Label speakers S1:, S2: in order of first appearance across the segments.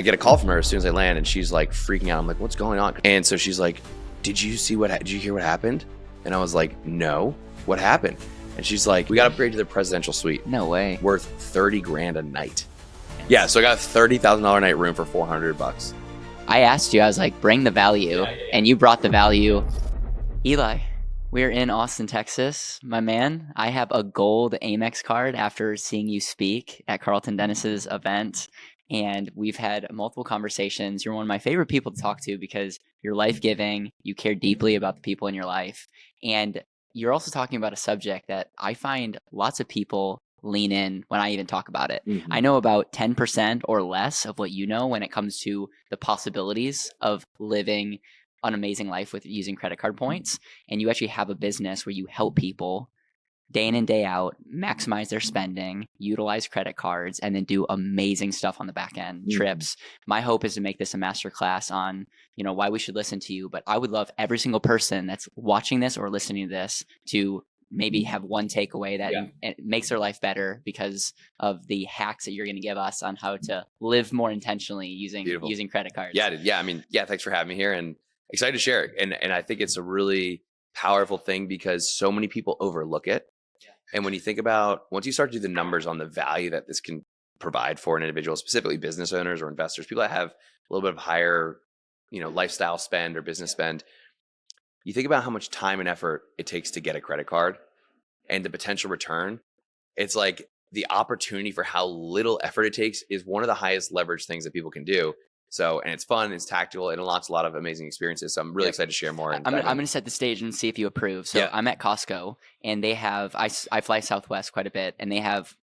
S1: get a call from her as soon as I land, and she's like freaking out. I'm like, what's going on? And so she's like, did you hear what happened? And I was like, no, what happened? And she's like, we got upgraded to the presidential suite.
S2: No way.
S1: Worth 30 grand a night. Yeah, so I got a $30,000 a night room for $400.
S2: I asked you, I was like, bring the value, and you brought the value. Eli, we're in Austin, Texas. My man, I have a gold Amex card after seeing you speak at Carlton Dennis's event, and we've had multiple conversations. You're one of my favorite people to talk to because you're life-giving, you care deeply about the people in your life, and you're also talking about a subject that I find lots of people lean in when I even talk about it.
S1: Mm-hmm.
S2: I know about 10% or less of what you know when it comes to the possibilities of living an amazing life with using credit card points. And you actually have a business where you help people day in and day out maximize their spending, utilize credit cards, and then do amazing stuff on the back end, trips. My hope is to make this a masterclass on, why we should listen to you. But I would love every single person that's watching this or listening to this to maybe have one takeaway that it makes their life better because of the hacks that you're going to give us on how to live more intentionally using credit cards.
S1: Thanks for having me here, and excited to share it. And I think it's a really powerful thing because so many people overlook it. And when you think about, once you start to do the numbers on the value that this can provide for an individual, specifically business owners or investors, people that have a little bit of higher, lifestyle spend or business spend, you think about how much time and effort it takes to get a credit card and the potential return. It's like the opportunity for how little effort it takes is one of the highest leverage things that people can do. So, and it's fun, it's tactical, it unlocks a lot of amazing experiences. So I'm really excited to share more.
S2: I'm going to set the stage and see if you approve. So I'm at Costco, and they have, I fly Southwest quite a bit, and they have,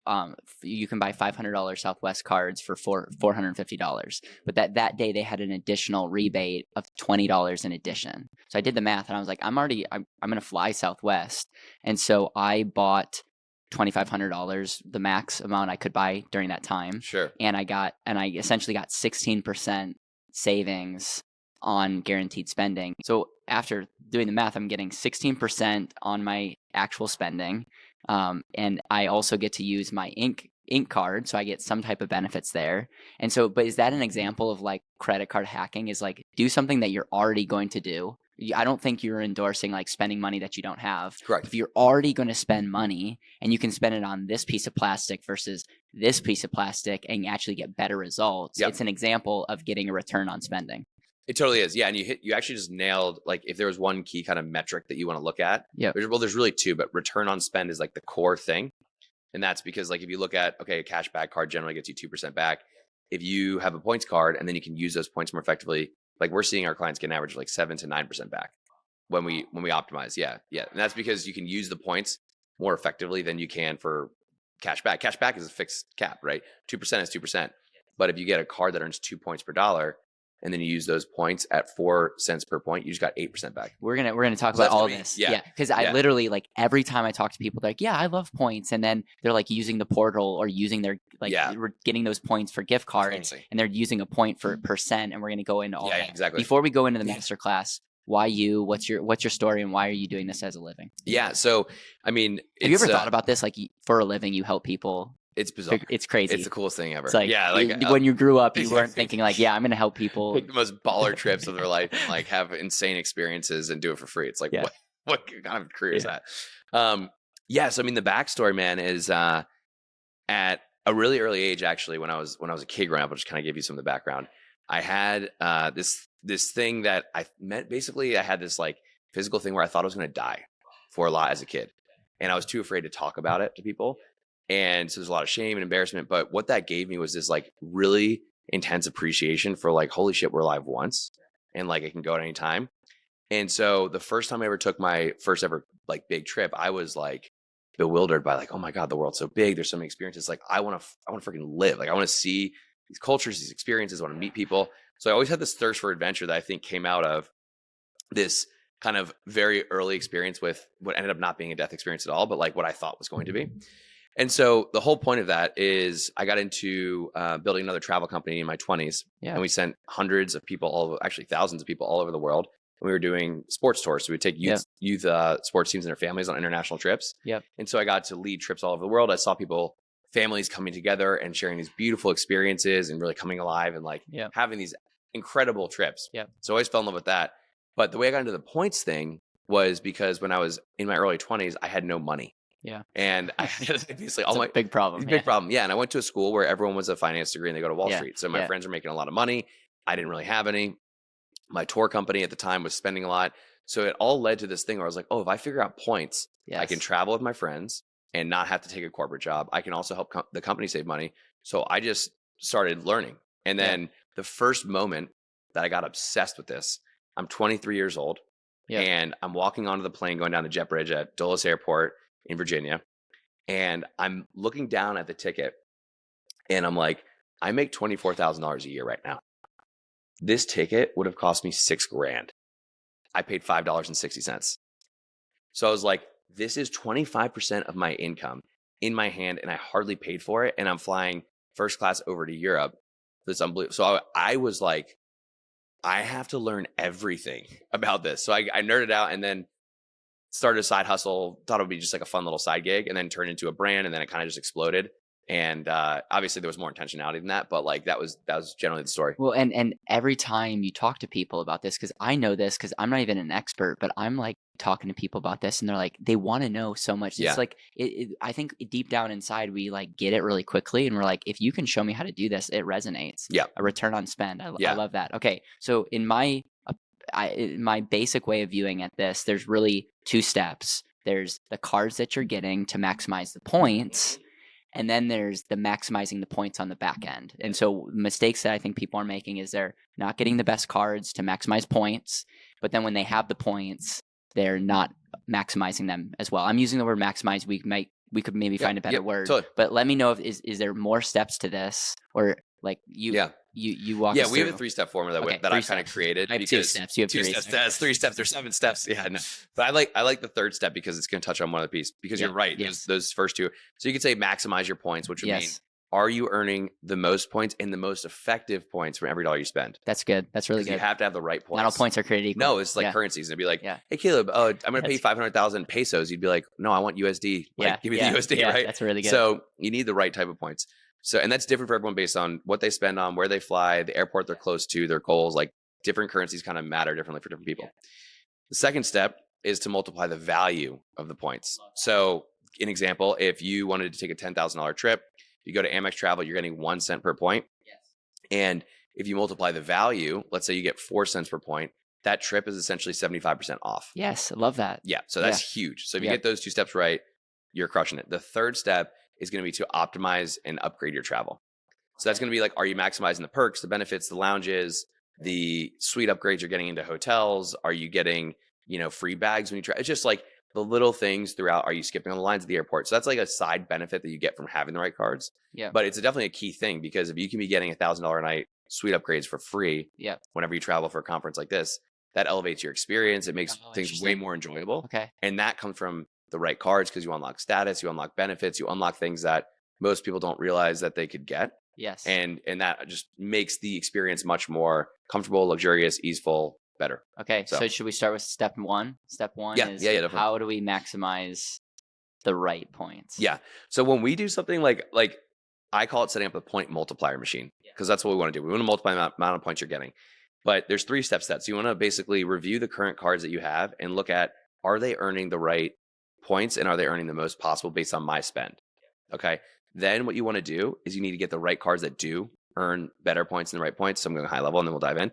S2: you can buy $500 Southwest cards for $450. But that day they had an additional rebate of $20 in addition. So I did the math, and I was like, I'm going to fly Southwest. And so I bought $2,500, the max amount I could buy during that time.
S1: Sure.
S2: And I essentially got 16% savings on guaranteed spending. So after doing the math, I'm getting 16% on my actual spending. And I also get to use my ink card. So I get some type of benefits there. And so, but is that an example of like credit card hacking? Is like do something that you're already going to do. I don't think you're endorsing like spending money that you don't have.
S1: Correct.
S2: If you're already going to spend money and you can spend it on this piece of plastic versus this piece of plastic and actually get better results, it's an example of getting a return on spending.
S1: It totally is. Yeah. And you actually just nailed, like, if there was one key kind of metric that you want to look at, there's really two, but return on spend is like the core thing. And that's because like, if you look at, a cash back card generally gets you 2% back. If you have a points card and then you can use those points more effectively, like we're seeing our clients get an average of like 7 to 9% back when we optimize. Yeah. And that's because you can use the points more effectively than you can for cash back. Cash back is a fixed cap, right? 2% is 2%. But if you get a card that earns 2 points per dollar, and then you use those points at 4 cents per point, you just got 8% back.
S2: We're gonna talk about all this. Yeah. Because I literally, like, every time I talk to people, they're like, yeah, I love points. And then they're like using the portal or using their, we're getting those points for gift cards, and they're using a point for percent. And we're gonna go into all that.
S1: Yeah, exactly.
S2: Before we go into the masterclass, why you? What's your story, and why are you doing this as a living?
S1: Yeah. So, I mean,
S2: have you ever thought about this? Like, for a living, you help people.
S1: It's bizarre.
S2: It's crazy.
S1: It's the coolest thing ever.
S2: It's like, when you grew up, you weren't thinking like, I'm going to help people.
S1: Take the most baller trips of their life, and like have insane experiences and do it for free. It's like, what kind of career is that? So I mean, the backstory, man, is at a really early age, actually, when I was a kid growing up, I'll just kind of give you some of the background. I had this thing that I meant. Basically, I had this like physical thing where I thought I was going to die for a lot as a kid, and I was too afraid to talk about it to people. And so there's a lot of shame and embarrassment. But what that gave me was this like really intense appreciation for like, holy shit, we're alive once, and like it can go at any time. And so the first time I ever took my first ever like big trip, I was like bewildered by like, oh my God, the world's so big. There's so many experiences. Like I want to freaking live. Like I want to see these cultures, these experiences. I want to meet people. So I always had this thirst for adventure that I think came out of this kind of very early experience with what ended up not being a death experience at all, but like what I thought was going to be. And so the whole point of that is I got into building another travel company in my 20s. And we sent hundreds of people, actually thousands of people all over the world. And we were doing sports tours. So we take youth sports teams and their families on international trips. And so I got to lead trips all over the world. I saw people families coming together and sharing these beautiful experiences and really coming alive and like having these incredible trips. So I always fell in love with that. But the way I got into the points thing was because when I was in my early 20s, I had no money. And I had basically all my
S2: big problem.
S1: Big problem. Yeah. And I went to a school where everyone was a finance degree and they go to Wall Street. So my friends were making a lot of money. I didn't really have any. My tour company at the time was spending a lot. So it all led to this thing where I was like, oh, if I figure out points, I can travel with my friends and not have to take a corporate job. I can also help the company save money. So I just started learning. And then the first moment that I got obsessed with this, I'm 23 years old and I'm walking onto the plane going down the jet bridge at Dulles Airport in Virginia. And I'm looking down at the ticket and I'm like, I make $24,000 a year right now. This ticket would have cost me $6,000. I paid $5.60. So I was like, this is 25% of my income in my hand and I hardly paid for it. And I'm flying first class over to Europe. That's unbelievable. So I was like, I have to learn everything about this. So I nerded out and then started a side hustle, thought it would be just like a fun little side gig and then turned into a brand. And then it kind of just exploded. And obviously there was more intentionality than that, but like that was generally the story.
S2: Well, and every time you talk to people about this, because I know this because I'm not even an expert, but I'm like talking to people about this and they're like, they want to know so much. It's like, I think deep down inside, we like get it really quickly. And we're like, if you can show me how to do this, it resonates. A return on spend. I love that. Okay. So in my basic way of viewing at this, there's really two steps. There's the cards that you're getting to maximize the points. And then there's the maximizing the points on the back end. And so mistakes that I think people are making is they're not getting the best cards to maximize points. But then when they have the points, they're not maximizing them as well. I'm using the word maximize. We could maybe find a better word. Totally. But let me know if is there more steps to this or like you walk us
S1: we have
S2: through.
S1: a 3-step formula that I kind of created.
S2: I have 2 steps. You have 3 steps.
S1: That's 3 steps. There's 7 steps. Yeah, no. But I like the third step because it's going to touch on one of the pieces. Because you're right. Those first two. So you could say maximize your points, which would mean are you earning the most points and the most effective points from every dollar you spend?
S2: That's good. That's really good.
S1: You have to have the right points.
S2: Not all points are created equal.
S1: No, it's like currencies. It'd be like, hey Caleb, I'm going to pay 500,000 pesos. You'd be like, no, I want USD. Like, give me the USD, right?
S2: That's really good.
S1: So you need the right type of points. So, and that's different for everyone based on what they spend on, where they fly, the airport they're close to, their goals. Like different currencies kind of matter differently for different people. The second step is to multiply the value of the points. So, an example, if you wanted to take a $10,000 trip, you go to Amex Travel, you're getting 1 cent per point. And if you multiply the value, let's say you get 4 cents per point, that trip is essentially 75% off.
S2: Yes, I love that.
S1: Yeah, so that's huge. So if you get those 2 steps right, you're crushing it. The third step is going to be to optimize and upgrade your travel. So that's going to be like, are you maximizing the perks, the benefits, the lounges, the suite upgrades you're getting into hotels? Are you getting, free bags when you try? It's just like the little things throughout. Are you skipping on the lines at the airport? So that's like a side benefit that you get from having the right cards. But it's definitely a key thing because if you can be getting $1,000 a night suite upgrades for free whenever you travel for a conference like this, that elevates your experience. It makes things way more enjoyable.
S2: Okay.
S1: And that comes from the right cards because you unlock status, you unlock benefits, you unlock things that most people don't realize that they could get.
S2: Yes.
S1: And that just makes the experience much more comfortable, luxurious, easeful, better.
S2: Okay. So should we start with step 1? Step 1 is how do we maximize the right points?
S1: Yeah. So when we do something like I call it setting up a point multiplier machine because that's what we want to do. We want to multiply the amount of points you're getting. But there's 3 steps to that. So you want to basically review the current cards that you have and look at, are they earning the right points and are they earning the most possible based on my spend? Okay. Then what you want to do is you need to get the right cards that do earn better points than the right points. So I'm going high level and then we'll dive in.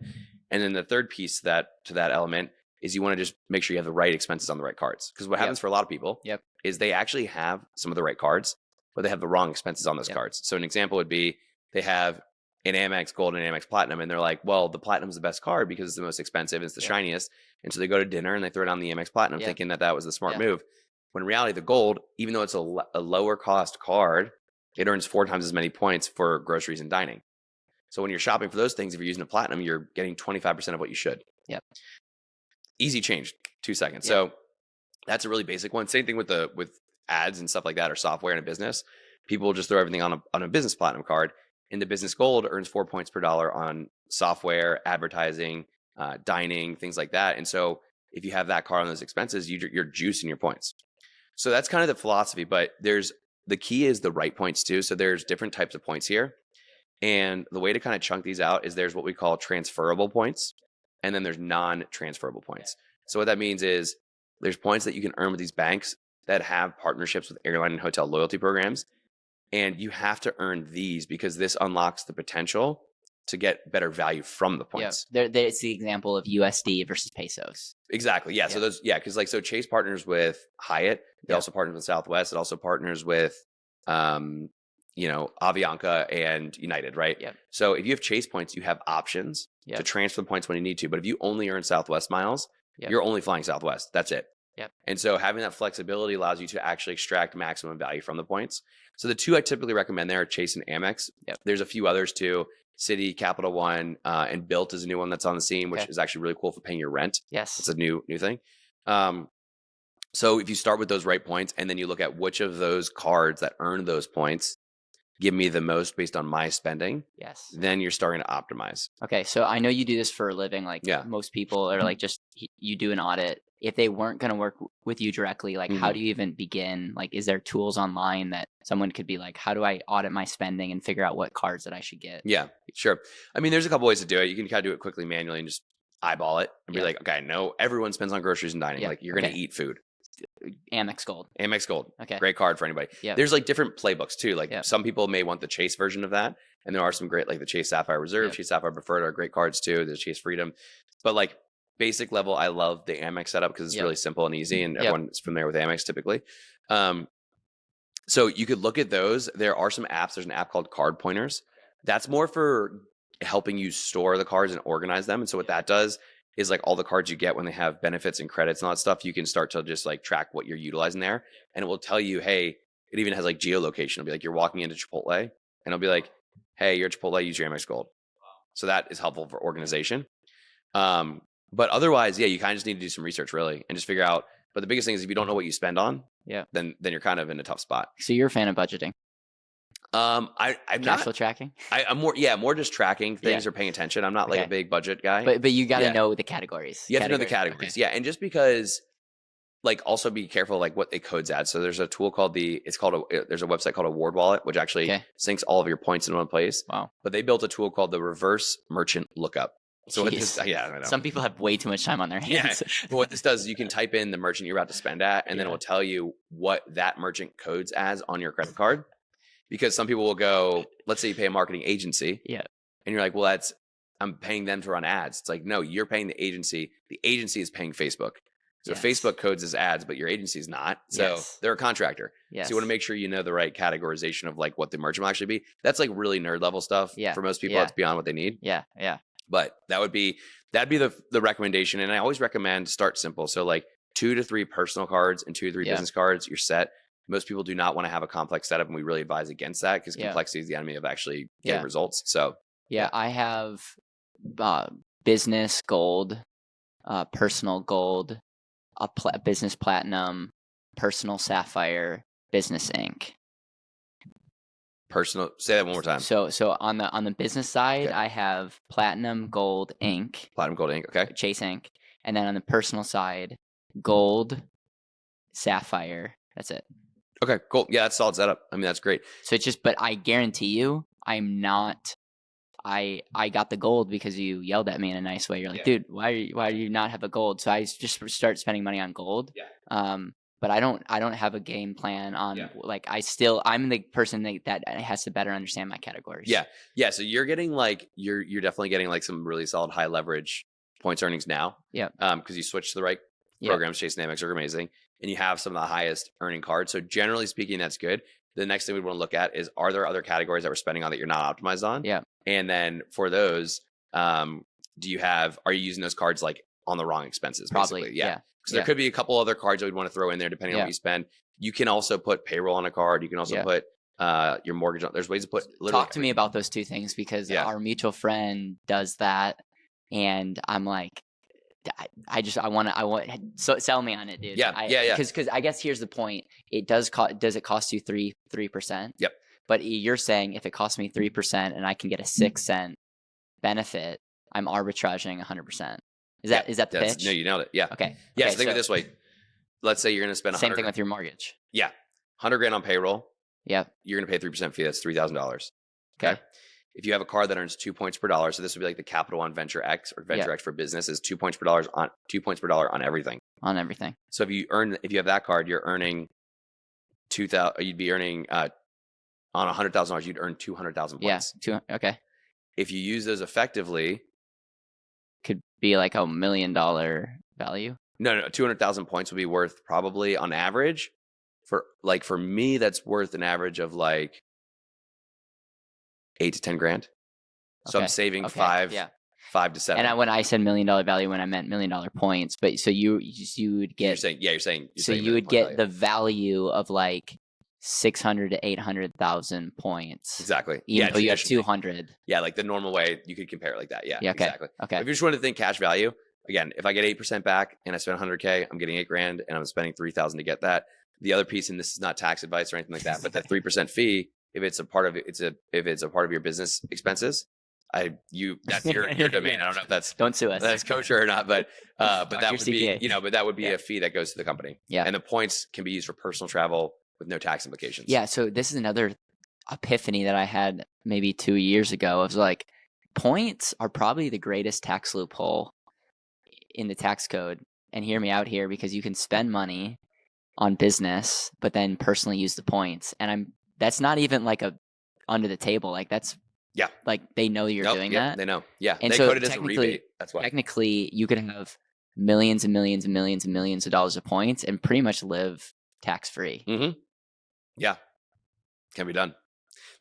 S1: And then the third piece to that element is you want to just make sure you have the right expenses on the right cards. Because what happens for a lot of people is they actually have some of the right cards, but they have the wrong expenses on those cards. So an example would be they have an Amex Gold and an Amex Platinum, and they're like, well, the Platinum is the best card because it's the most expensive, it's the shiniest. And so they go to dinner and they throw it on the Amex Platinum thinking that was the smart move. When in reality, the Gold, even though it's a lower cost card, it earns 4 times as many points for groceries and dining. So when you're shopping for those things, if you're using a Platinum, you're getting 25% of what you should. Easy change, 2 seconds. So that's a really basic one. Same thing with ads and stuff like that or software in a business. People will just throw everything on a business Platinum card. And the business Gold earns 4 points per dollar on software, advertising, dining, things like that. And so if you have that card on those expenses, you're juicing your points. So that's kind of the philosophy, but there's the key is the right points too. So there's different types of points here. And the way to kind of chunk these out is there's what we call transferable points, and then there's non-transferable points. So what that means is there's points that you can earn with these banks that have partnerships with airline and hotel loyalty programs. And you have to earn these because this unlocks the potential to get better value from the points.
S2: Yeah, it's the example of USD versus pesos.
S1: Exactly. Yeah. So those, because like, so Chase partners with Hyatt. They also partners with Southwest. It also partners with, Avianca and United, right?
S2: Yeah.
S1: So if you have Chase points, you have options to transfer the points when you need to. But if you only earn Southwest miles, you're only flying Southwest. That's it.
S2: Yep.
S1: And so having that flexibility allows you to actually extract maximum value from the points. So the two I typically recommend there are Chase and Amex.
S2: Yep. There's
S1: There's a few others too. Citi, Capital One, and Built is a new one that's on the scene, which is actually really cool for paying your rent.
S2: Yes.
S1: It's a new thing. So if you start with those right points and then you look at which of those cards that earn those points give me the most based on my spending, then you're starting to optimize.
S2: Okay, so I know you do this for a living. Like most people are like, just you do an audit. If they weren't going to work with you directly, like how do you even begin? Like, is there tools online that someone could be like, how do I audit my spending and figure out what cards that I should get?
S1: Yeah, sure. I mean, there's a couple ways to do it. You can kind of do it quickly manually and just eyeball it and be like, okay, I know everyone spends on groceries and dining. Like you're going to eat food.
S2: Amex Gold.
S1: Amex Gold.
S2: Okay.
S1: Great card for anybody.
S2: Yeah.
S1: There's like different playbooks too. Like some people may want the Chase version of that. And there are some great, like the Chase Sapphire Reserve, Chase Sapphire Preferred are great cards too. There's Chase Freedom. But like basic level, I love the Amex setup because it's really simple and easy and everyone's familiar with Amex typically. So you could look at those. There are some apps. There's an app called Card Pointers. That's more for helping you store the cards and organize them. And so what that does is like all the cards you get when they have benefits and credits and all that stuff, you can start to just like track what you're utilizing there. And it will tell you, hey, it even has like geolocation. It'll be like you're walking into Chipotle and it'll be like, hey, you're at Chipotle, use your Amex Gold. So that is helpful for organization. But otherwise, you kind of just need to do some research really and just figure out. But the biggest thing is if you don't know what you spend on, then you're kind of in a tough spot.
S2: So you're a fan of budgeting?
S1: I'm
S2: cash flow tracking.
S1: I'm more just tracking things or paying attention. I'm not like a big budget guy.
S2: But you got to know the categories.
S1: You have to know the categories. Okay. Yeah, and just because, like, also be careful like what the codes add. So there's a tool called there's a website called Award Wallet, which actually syncs all of your points in one place.
S2: Wow.
S1: But they built a tool called the Reverse Merchant Lookup. So what this, I know.
S2: Some people have way too much time on their hands.
S1: But what this does is you can type in the merchant you're about to spend at, and then it will tell you what that merchant codes as on your credit card. Because some people will go, let's say you pay a marketing agency.
S2: Yeah.
S1: And you're like, well, I'm paying them to run ads. It's like, no, you're paying the agency. The agency is paying Facebook. So Facebook codes as ads, but your agency is not. So they're a contractor.
S2: Yes.
S1: So you want to make sure you know the right categorization of like what the merchant will actually be. That's like really nerd level stuff.
S2: Yeah.
S1: For most people, it's beyond what they need.
S2: Yeah. Yeah.
S1: But that'd be the recommendation. And I always recommend start simple. So like 2 to 3 personal cards and 2 to 3 business cards, you're set. Most people do not want to have a complex setup, and we really advise against that because complexity is the enemy of actually getting results. So
S2: I have business gold, personal gold, business platinum, personal sapphire, business ink.
S1: Personal. Say that one more time.
S2: So on the business side, I have platinum gold ink.
S1: Platinum gold ink. Okay.
S2: Chase ink, and then on the personal side, gold, sapphire. That's it.
S1: Okay, cool. Yeah, that's solid setup. I mean, that's great.
S2: So it's just, but I guarantee you, I'm not. I got the gold because you yelled at me in a nice way. You're like, dude, why do you not have a gold? So I just start spending money on gold. Yeah. But I don't have a game plan on like I'm the person that has to better understand my categories.
S1: Yeah. Yeah. So you're getting like you're definitely getting like some really solid high leverage points earnings now.
S2: Yeah.
S1: Because you switched to the right programs. Chase and Amex are amazing. And you have some of the highest earning cards. So generally speaking, that's good. The next thing we want to look at is, are there other categories that we're spending on that you're not optimized on?
S2: Yeah.
S1: And then for those, are you using those cards like on the wrong expenses?
S2: Probably.
S1: Basically? Yeah. Because there could be a couple other cards that we'd want to throw in there depending on what you spend. You can also put payroll on a card. You can also put your mortgage on. There's ways to put.
S2: Talk to me about those two things because our mutual friend does that. And I'm like, sell me on it, dude.
S1: Yeah.
S2: Because I guess here's the point. It does it cost you 3%?
S1: Yep.
S2: But you're saying if it costs me 3% and I can get a 6-cent benefit, I'm arbitraging 100%. Is that the pitch?
S1: No, you nailed it. Yeah.
S2: Okay.
S1: Yeah. So think of it this way. Let's say you're going to spend
S2: same thing with your mortgage.
S1: Yeah. $100,000 on payroll.
S2: Yep.
S1: you're going to pay 3% fee. That's $3,000.
S2: Okay.
S1: If you have a card that earns 2 points per dollar, so this would be like the Capital One Venture X or Venture X for business is 2 points per dollar on 2 points per dollar on everything.
S2: On everything.
S1: So if you have that card, you're earning 2,000. You'd be earning on $100,000. You'd earn 200,000 points.
S2: Yeah. Okay.
S1: If you use those effectively,
S2: could be like $1 million value.
S1: No, 200,000 points would be worth probably on average for me, that's worth an average of like 8 to 10 grand. So I'm saving five to 7.
S2: And when I said $1 million value, when I meant $1 million points, but so you would get.
S1: You're saying.
S2: So you would get the value of like 600 to 800,000 points.
S1: Exactly.
S2: Even though you have 200.
S1: Yeah, like the normal way you could compare it like that. Yeah.
S2: Okay.
S1: Exactly.
S2: Okay.
S1: If you just want to think cash value, again, if I get 8% back and I spend 100K, I'm getting 8 grand and I'm spending 3,000 to get that. The other piece, and this is not tax advice or anything like that, but that 3% fee, if it's a part of your business expenses, that's your domain. I don't know if that's
S2: don't sue us.
S1: That's kosher or not, but that would be that would be a fee that goes to the company.
S2: Yeah.
S1: And the points can be used for personal travel with no tax implications.
S2: Yeah. So this is another epiphany that I had maybe 2 years ago. I was like, points are probably the greatest tax loophole in the tax code. And hear me out here, because you can spend money on business, but then personally use the points. And that's not even like a under the table. Like that's like they know you're doing that.
S1: They know. Yeah.
S2: And
S1: they
S2: so
S1: code it as a rebate. That's why.
S2: Technically, you could have millions and millions and millions and millions of dollars of points and pretty much live tax free.
S1: Mm-hmm. Yeah. Can be done.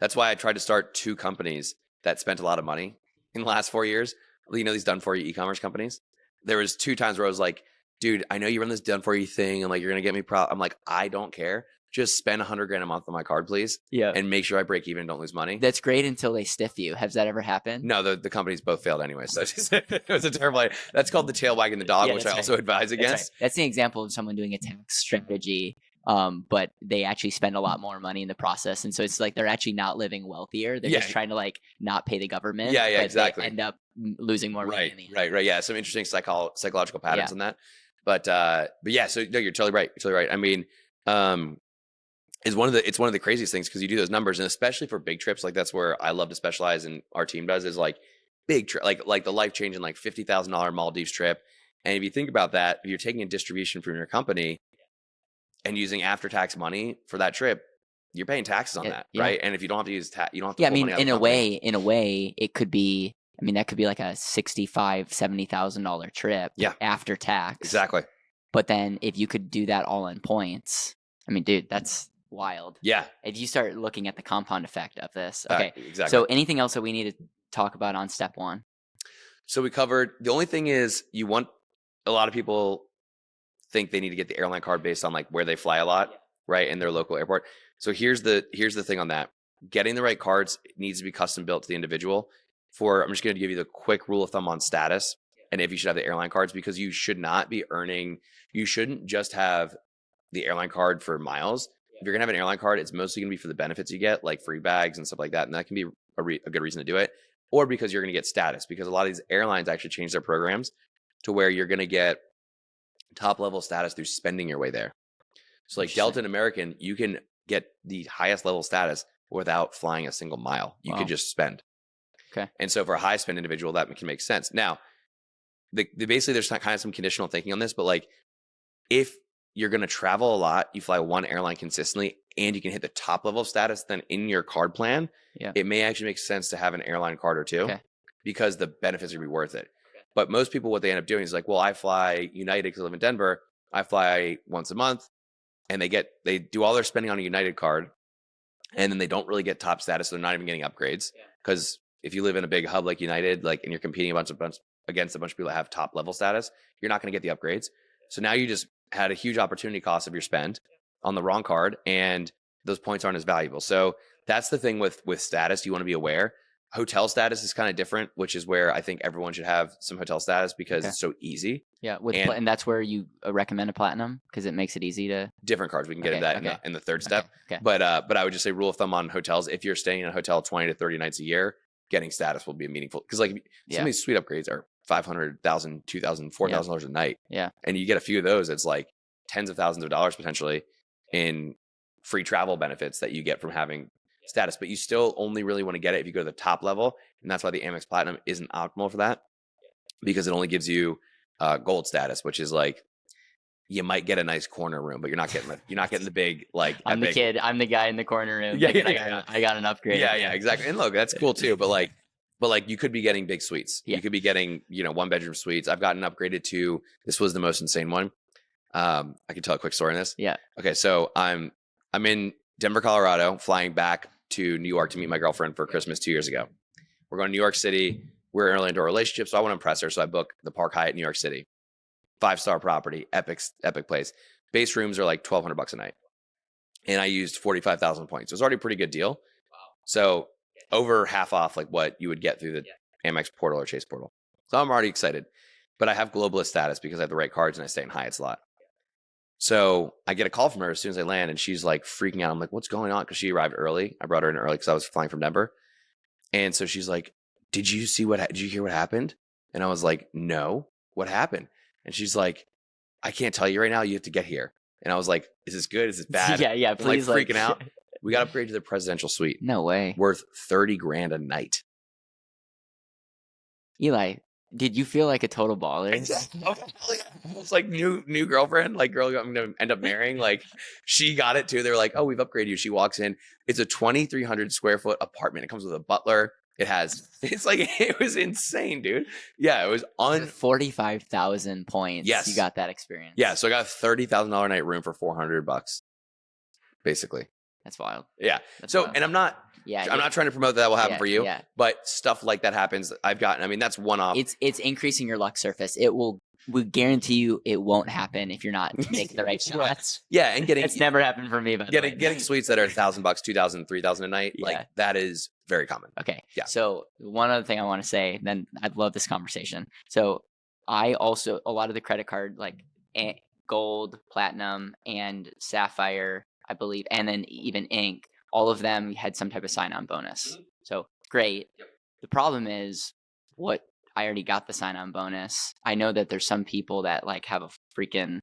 S1: That's why I tried to start 2 companies that spent a lot of money in the last 4 years. You know, these done for you e-commerce companies. There was 2 times where I was like, dude, I know you run this done for you thing and like you're gonna get me I'm like, I don't care. Just spend 100 grand a month on my card, please.
S2: Yeah.
S1: And make sure I break even and don't lose money.
S2: That's great until they stiff you. Has that ever happened?
S1: No, the companies both failed anyway. So it was a terrible idea. That's called the tail wagging the dog, which I also advise against.
S2: That's the example of someone doing a tax strategy, but they actually spend a lot more money in the process. And so it's like they're actually not living wealthier. They're just trying to like not pay the government.
S1: Yeah,
S2: but
S1: exactly.
S2: They end up losing more money.
S1: Right. Yeah, some interesting psychological patterns in that. But yeah, so no, you're totally right. You're totally right. I mean, it's one of the craziest things because you do those numbers, and especially for big trips, like that's where I love to specialize, and our team does is like big trip, like the life changing like $50,000 Maldives trip. And if you think about that, if you're taking a distribution from your company and using after tax money for that trip, you're paying taxes on that, right? And if you don't have to use you don't have to.
S2: Yeah, I mean, in a way, it could be. I mean, that could be like a $65,000-$70,000 trip after tax.
S1: Exactly.
S2: But then if you could do that all in points, I mean, dude, that's wild.
S1: Yeah.
S2: If you start looking at the compound effect of this. Okay.
S1: Exactly.
S2: So anything else that we need to talk about on step 1?
S1: So we covered, the only thing is a lot of people think they need to get the airline card based on like where they fly a lot, right? In their local airport. So here's the thing on that. Getting the right cards needs to be custom built to the individual. I'm just going to give you the quick rule of thumb on status and if you should have the airline cards, because you shouldn't just have the airline card for miles. If you're going to have an airline card, it's mostly going to be for the benefits you get, like free bags and stuff like that. And that can be a good reason to do it, or because you're going to get status, because a lot of these airlines actually change their programs to where you're going to get top level status through spending your way there. So like Delta and American, you can get the highest level status without flying a single mile. You could just spend.
S2: Okay.
S1: And so for a high spend individual, that can make sense. Now, basically there's kind of some conditional thinking on this, but like if you're going to travel a lot, you fly one airline consistently, and you can hit the top level of status, then in your card plan, it may actually make sense to have an airline card or two because the benefits are going to be worth it. Okay. But most people, what they end up doing is like, well, I fly United because I live in Denver. I fly once a month, and they do all their spending on a United card, and then they don't really get top status. So they're not even getting upgrades because if you live in a big hub like United, like, and you're competing against a bunch of people that have top level status, you're not going to get the upgrades. So now you just had a huge opportunity cost of your spend on the wrong card, and those points aren't as valuable. So that's the thing with status. You want to be aware. Hotel status is kind of different, which is where I think everyone should have some hotel status because it's so easy.
S2: Yeah, and that's where you recommend a platinum because it makes it easy to
S1: different cards. We can get into that in the third step.
S2: Okay.
S1: But I would just say rule of thumb on hotels: if you're staying in a hotel 20 to 30 nights a year, getting status will be meaningful because like some of these suite upgrades are $500, $1,000, $2,000, $4,000 a night.
S2: Yeah,
S1: and you get a few of those, it's like tens of thousands of dollars potentially in free travel benefits that you get from having status, but you still only really want to get it if you go to the top level. And that's why the Amex Platinum isn't optimal for that, because it only gives you gold status, which is like, you might get a nice corner room, but you're not getting the big, like,
S2: I'm
S1: epic.
S2: the kid. I'm the guy in the corner room.
S1: Yeah,
S2: I got an upgrade.
S1: Yeah, exactly. And look, that's cool too. But like you could be getting big suites.
S2: Yeah.
S1: You could be getting, 1-bedroom suites. I've gotten upgraded to, this was the most insane one. I can tell a quick story on this.
S2: Yeah.
S1: Okay. So I'm in Denver, Colorado, flying back to New York to meet my girlfriend for Christmas 2 years ago. We're going to New York City. We're early into our relationship, so I want to impress her. So I book the Park Hyatt, New York City. 5-star property, epic place. Base rooms are like $1,200 a night. And I used 45,000 points. It was already a pretty good deal. Wow. So over half off like what you would get through the Amex portal or Chase portal. So I'm already excited. But I have globalist status because I have the right cards and I stay in Hyatt's a lot. So I get a call from her as soon as I land and she's like freaking out. I'm like, what's going on? Because she arrived early. I brought her in early because I was flying from Denver. And so she's like, did you hear what happened? And I was like, no, what happened? And she's like, I can't tell you right now. You have to get here. And I was like, is this good? Is this bad?
S2: Yeah. Please,
S1: I'm like freaking out. We got upgraded to the presidential suite.
S2: No way.
S1: Worth $30,000 a night.
S2: Eli, did you feel like a total baller?
S1: Exactly. I was like new girlfriend, like girl I'm gonna end up marrying. Like she got it too. They're like, oh, we've upgraded you. She walks in. It's a 2,300 square foot apartment. It comes with a butler. It was insane, dude. Yeah, it was
S2: 45,000 points.
S1: Yes.
S2: You got that experience.
S1: Yeah, so I got a $30,000 a night room for $400, basically.
S2: That's wild.
S1: Yeah.
S2: That's
S1: so,
S2: wild.
S1: and I'm not trying to promote that will happen for you, but stuff like that happens. That's one off.
S2: It's increasing your luck surface. We guarantee you it won't happen if you're not making the right shots.
S1: Yeah, and
S2: it's never happened for me. But
S1: getting suites that are $1,000, $2,000, $3,000 a night, like that is very common.
S2: Okay.
S1: Yeah.
S2: So one other thing I want to say, then I'd love this conversation. So I also, a lot of the credit card, like gold, platinum, and sapphire, I believe, and then even ink, all of them had some type of sign-on bonus. So great. Yep. The problem is I already got the sign-on bonus. I know that there's some people that like have a freaking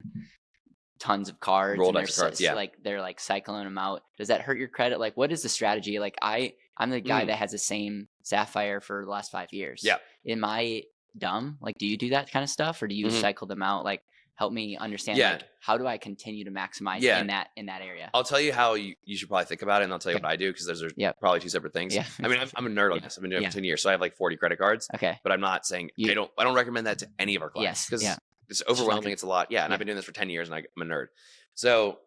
S2: tons of cards.
S1: Rolled extra cards, yeah.
S2: Like they're like cycling them out. Does that hurt your credit? Like, what is the strategy? Like I'm the guy that has the same sapphire for the last 5 years.
S1: Yeah.
S2: Am I dumb? Like, do you do that kind of stuff, or do you cycle them out? Like, help me understand.
S1: Yeah.
S2: Like, how do I continue to maximize in that area?
S1: I'll tell you how you should probably think about it, and I'll tell you what I do, because those are probably two separate things.
S2: Yeah.
S1: I mean, I'm a nerd on this. I've been doing it for 10 years, so I have like 40 credit cards.
S2: Okay.
S1: But I'm not saying I don't recommend that to any of our clients, because it's overwhelming. It's a lot. Yeah. And I've been doing this for 10 years, and I'm a nerd. So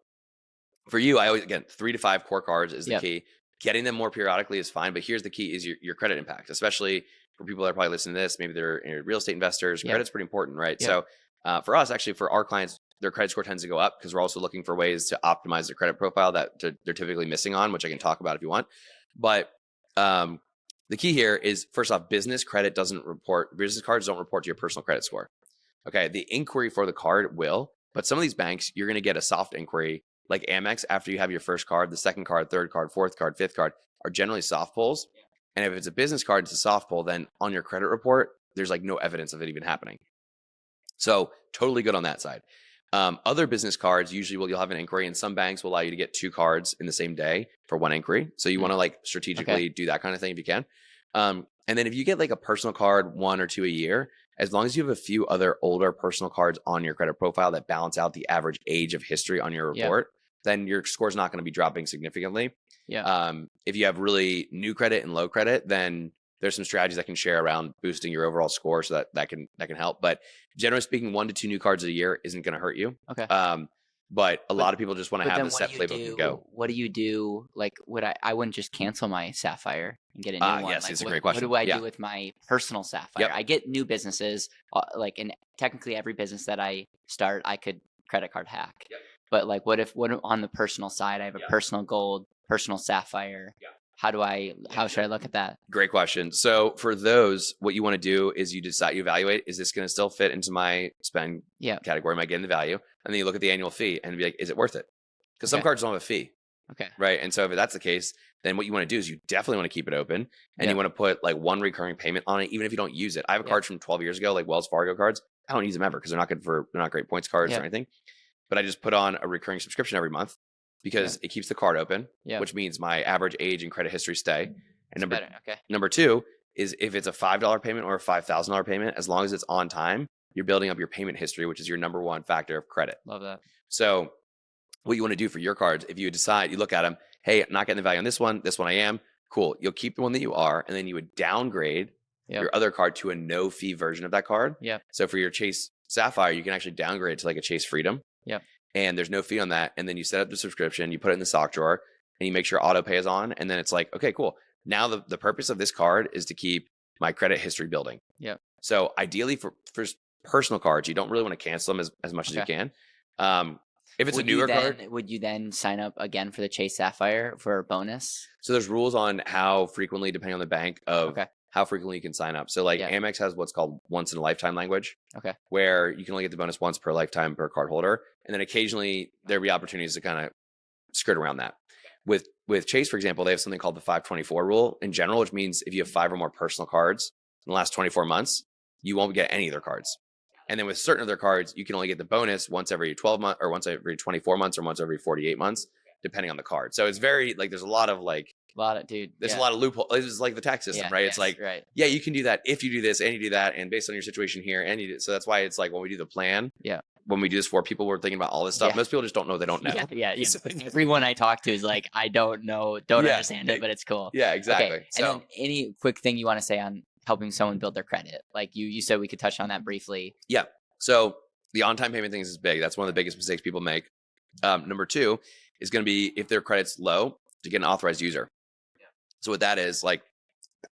S1: for you, I always, again, 3 to 5 core cards is the key. Getting them more periodically is fine, but here's the key: is your credit impact, especially for people that are probably listening to this. Maybe they're real estate investors. Credit's pretty important, right? So for us, actually, for our clients, their credit score tends to go up because we're also looking for ways to optimize their credit profile that they're typically missing on, which I can talk about if you want. But the key here is, first off, business cards don't report to your personal credit score. Okay, the inquiry for the card will, but some of these banks, you're going to get a soft inquiry. Like Amex, after you have your first card, the second card, third card, fourth card, fifth card are generally soft pulls. And if it's a business card, it's a soft pull, then on your credit report, there's like no evidence of it even happening. So totally good on that side. Other business cards, usually you'll have an inquiry, and some banks will allow you to get 2 cards in the same day for 1 inquiry. So you want to like strategically do that kind of thing if you can. And then if you get like a personal card, 1 or 2 a year, as long as you have a few other older personal cards on your credit profile that balance out the average age of history on your report, then your score is not going to be dropping significantly. Yeah. If you have really new credit and low credit, then there's some strategies I can share around boosting your overall score, so that can help. But generally speaking, 1 to 2 new cards a year isn't going to hurt you.
S2: Okay.
S1: But a lot of people just want to have the set playbook and go.
S2: What do you do? Like, I wouldn't just cancel my Sapphire and get a new one.
S1: Yes,
S2: like,
S1: it's a great question.
S2: What do I do with my personal Sapphire?
S1: Yep.
S2: I get new businesses, and technically every business that I start, I could credit card hack. Yep. But like, what on the personal side, I have a personal gold, personal Sapphire. Yeah. How should I look at that? Great question. So for those, what you want to do is you evaluate, is this going to still fit into my spend category? Am I getting the value? And then you look at the annual fee and be like, is it worth it? Because some cards don't have a fee. Okay. Right. And so if that's the case, then what you want to do is you definitely want to keep it open, and you want to put like 1 recurring payment on it, even if you don't use it. I have a card from 12 years ago, like Wells Fargo cards. I don't use them ever because they're not great points cards or anything. But I just put on a recurring subscription every month.
S1: because it keeps the card open, which means my average age and credit history stay. And number two is if it's a $5 payment or a $5,000 payment, as long as it's on time, you're building up your payment history, which is your number one factor of credit.
S2: Love that.
S1: So what you want to do for your cards, if you decide, you look at them, hey, I'm not getting the value on this one I am, cool. You'll keep the one that you are, and then you would downgrade your other card to a no fee version of that card. So for your Chase Sapphire, you can actually downgrade to like a Chase Freedom. And there's no fee on that. And then you set up the subscription, you put it in the sock drawer, and you make sure auto pay is on. And then it's like, okay, cool. Now the purpose of this card is to keep my credit history building. So ideally for personal cards, you don't really want to cancel them as much as you can. If it's a newer card,
S2: would you then sign up again for the Chase Sapphire for a bonus?
S1: So there's rules on how frequently, depending on the bank, of how frequently you can sign up. So like Amex has what's called once in a lifetime language, where you can only get the bonus once per lifetime per card holder. And then occasionally there'll be opportunities to kind of skirt around that. With Chase, for example, they have something called the 524 rule in general, which means if you have 5 or more personal cards in the last 24 months, you won't get any of their cards. And then with certain of their cards, you can only get the bonus once every 12 months or once every 24 months or once every 48 months, depending on the card. So it's very like, there's a lot of a lot of loophole. It's like the tax system, right? It's like, you can do that if you do this and you do that. And based on your situation here, and you do, so that's why it's like when we do the plan, when we do this for people, we're thinking about all this stuff. Most people just don't know they don't know.
S2: Everyone I talk to is like, I don't know, understand it, but it's cool.
S1: Yeah, exactly.
S2: Okay. So, and then any quick thing you want to say on helping someone build their credit? Like you said we could touch on that briefly.
S1: Yeah. So the on-time payment thing is big. That's one of the biggest mistakes people make. Number 2 is going to be if their credit's low, to get an authorized user. So what that is, like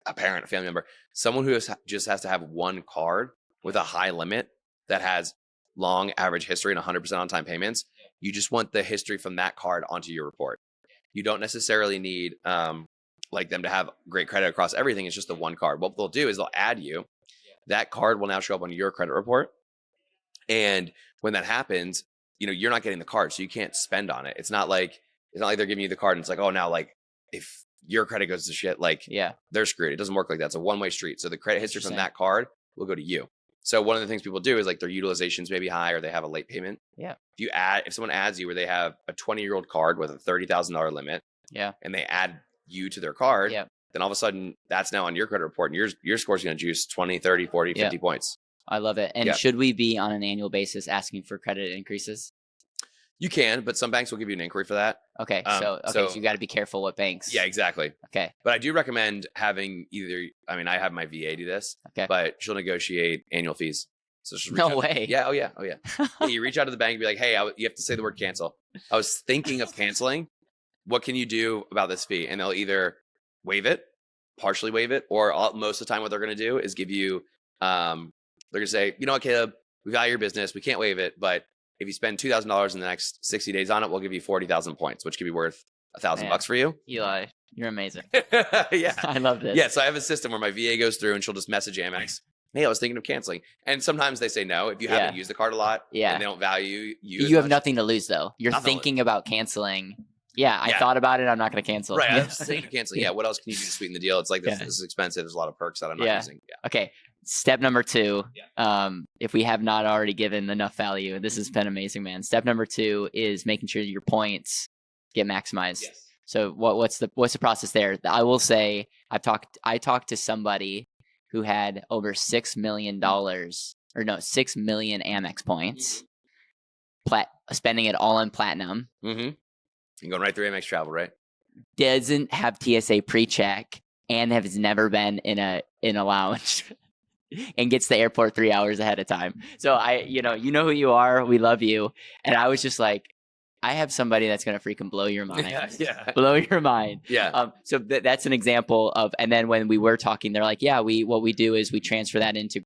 S1: a parent, a family member, someone who just has to have one card with a high limit that has long average history and 100% on-time payments. You just want the history from that card onto your report. You don't necessarily need like them to have great credit across everything. It's just the one card. What they'll do is they'll add you. That card will now show up on your credit report. And when that happens, you're not getting the card, so you can't spend on it. It's not like they're giving you the card and it's like, oh, now like if your credit goes to shit, like they're screwed. It doesn't work like that. It's a one-way street. So the credit history from that card will go to you. So one of the things people do is like their utilizations may be high or they have a late payment. If someone adds you where they have a 20-year-old card with a $30,000 limit, and they add you to their card, then all of a sudden that's now on your credit report, and your score's going to juice 20, 30, 40, 50 points.
S2: I love it. And should we be on an annual basis asking for credit increases?
S1: You can, but some banks will give you an inquiry for that.
S2: Okay. So you got to be careful what banks.
S1: Yeah, exactly.
S2: Okay.
S1: But I do recommend having I have my VA do this, but she'll negotiate annual fees. So
S2: no way.
S1: Yeah. Oh yeah. You reach out to the bank and be like, hey, you have to say the word cancel. I was thinking of canceling. What can you do about this fee? And they'll either waive it, partially waive it, or most of the time what they're going to do is give you, they're going to say, you know what, Caleb, we value your business. We can't waive it, but if you spend $2,000 in the next 60 days on it, we'll give you 40,000 points, which could be worth $1,000 for you.
S2: Eli, you're amazing.
S1: Yeah.
S2: I love this.
S1: Yeah. So I have a system where my VA goes through and she'll just message Amex, hey, I was thinking of canceling. And sometimes they say no if you haven't used the card a lot and they don't value you.
S2: You have nothing to lose though. You're thinking about canceling. I thought about it. I'm not going to cancel.
S1: Right. I'm just thinking of canceling. What else can you do to sweeten the deal? It's like, this is expensive. There's a lot of perks that I'm not using.
S2: Okay. Step number 2, if we have not already given enough value, this has been amazing, man. Step number 2 is making sure your points get maximized. Yes. So what's the process there? I will say I talked to somebody who had over $6 million 6 million Amex points, spending it all on platinum.
S1: Mm-hmm. You're going right through Amex Travel, right?
S2: Doesn't have TSA pre-check and has never been in a lounge. And gets to the airport 3 hours ahead of time. So you know who you are. We love you. And I was just like, I have somebody that's going to freaking blow your mind. Blow your mind.
S1: Yeah.
S2: So that's an example of, and then when we were talking, they're like, what we do is we transfer that into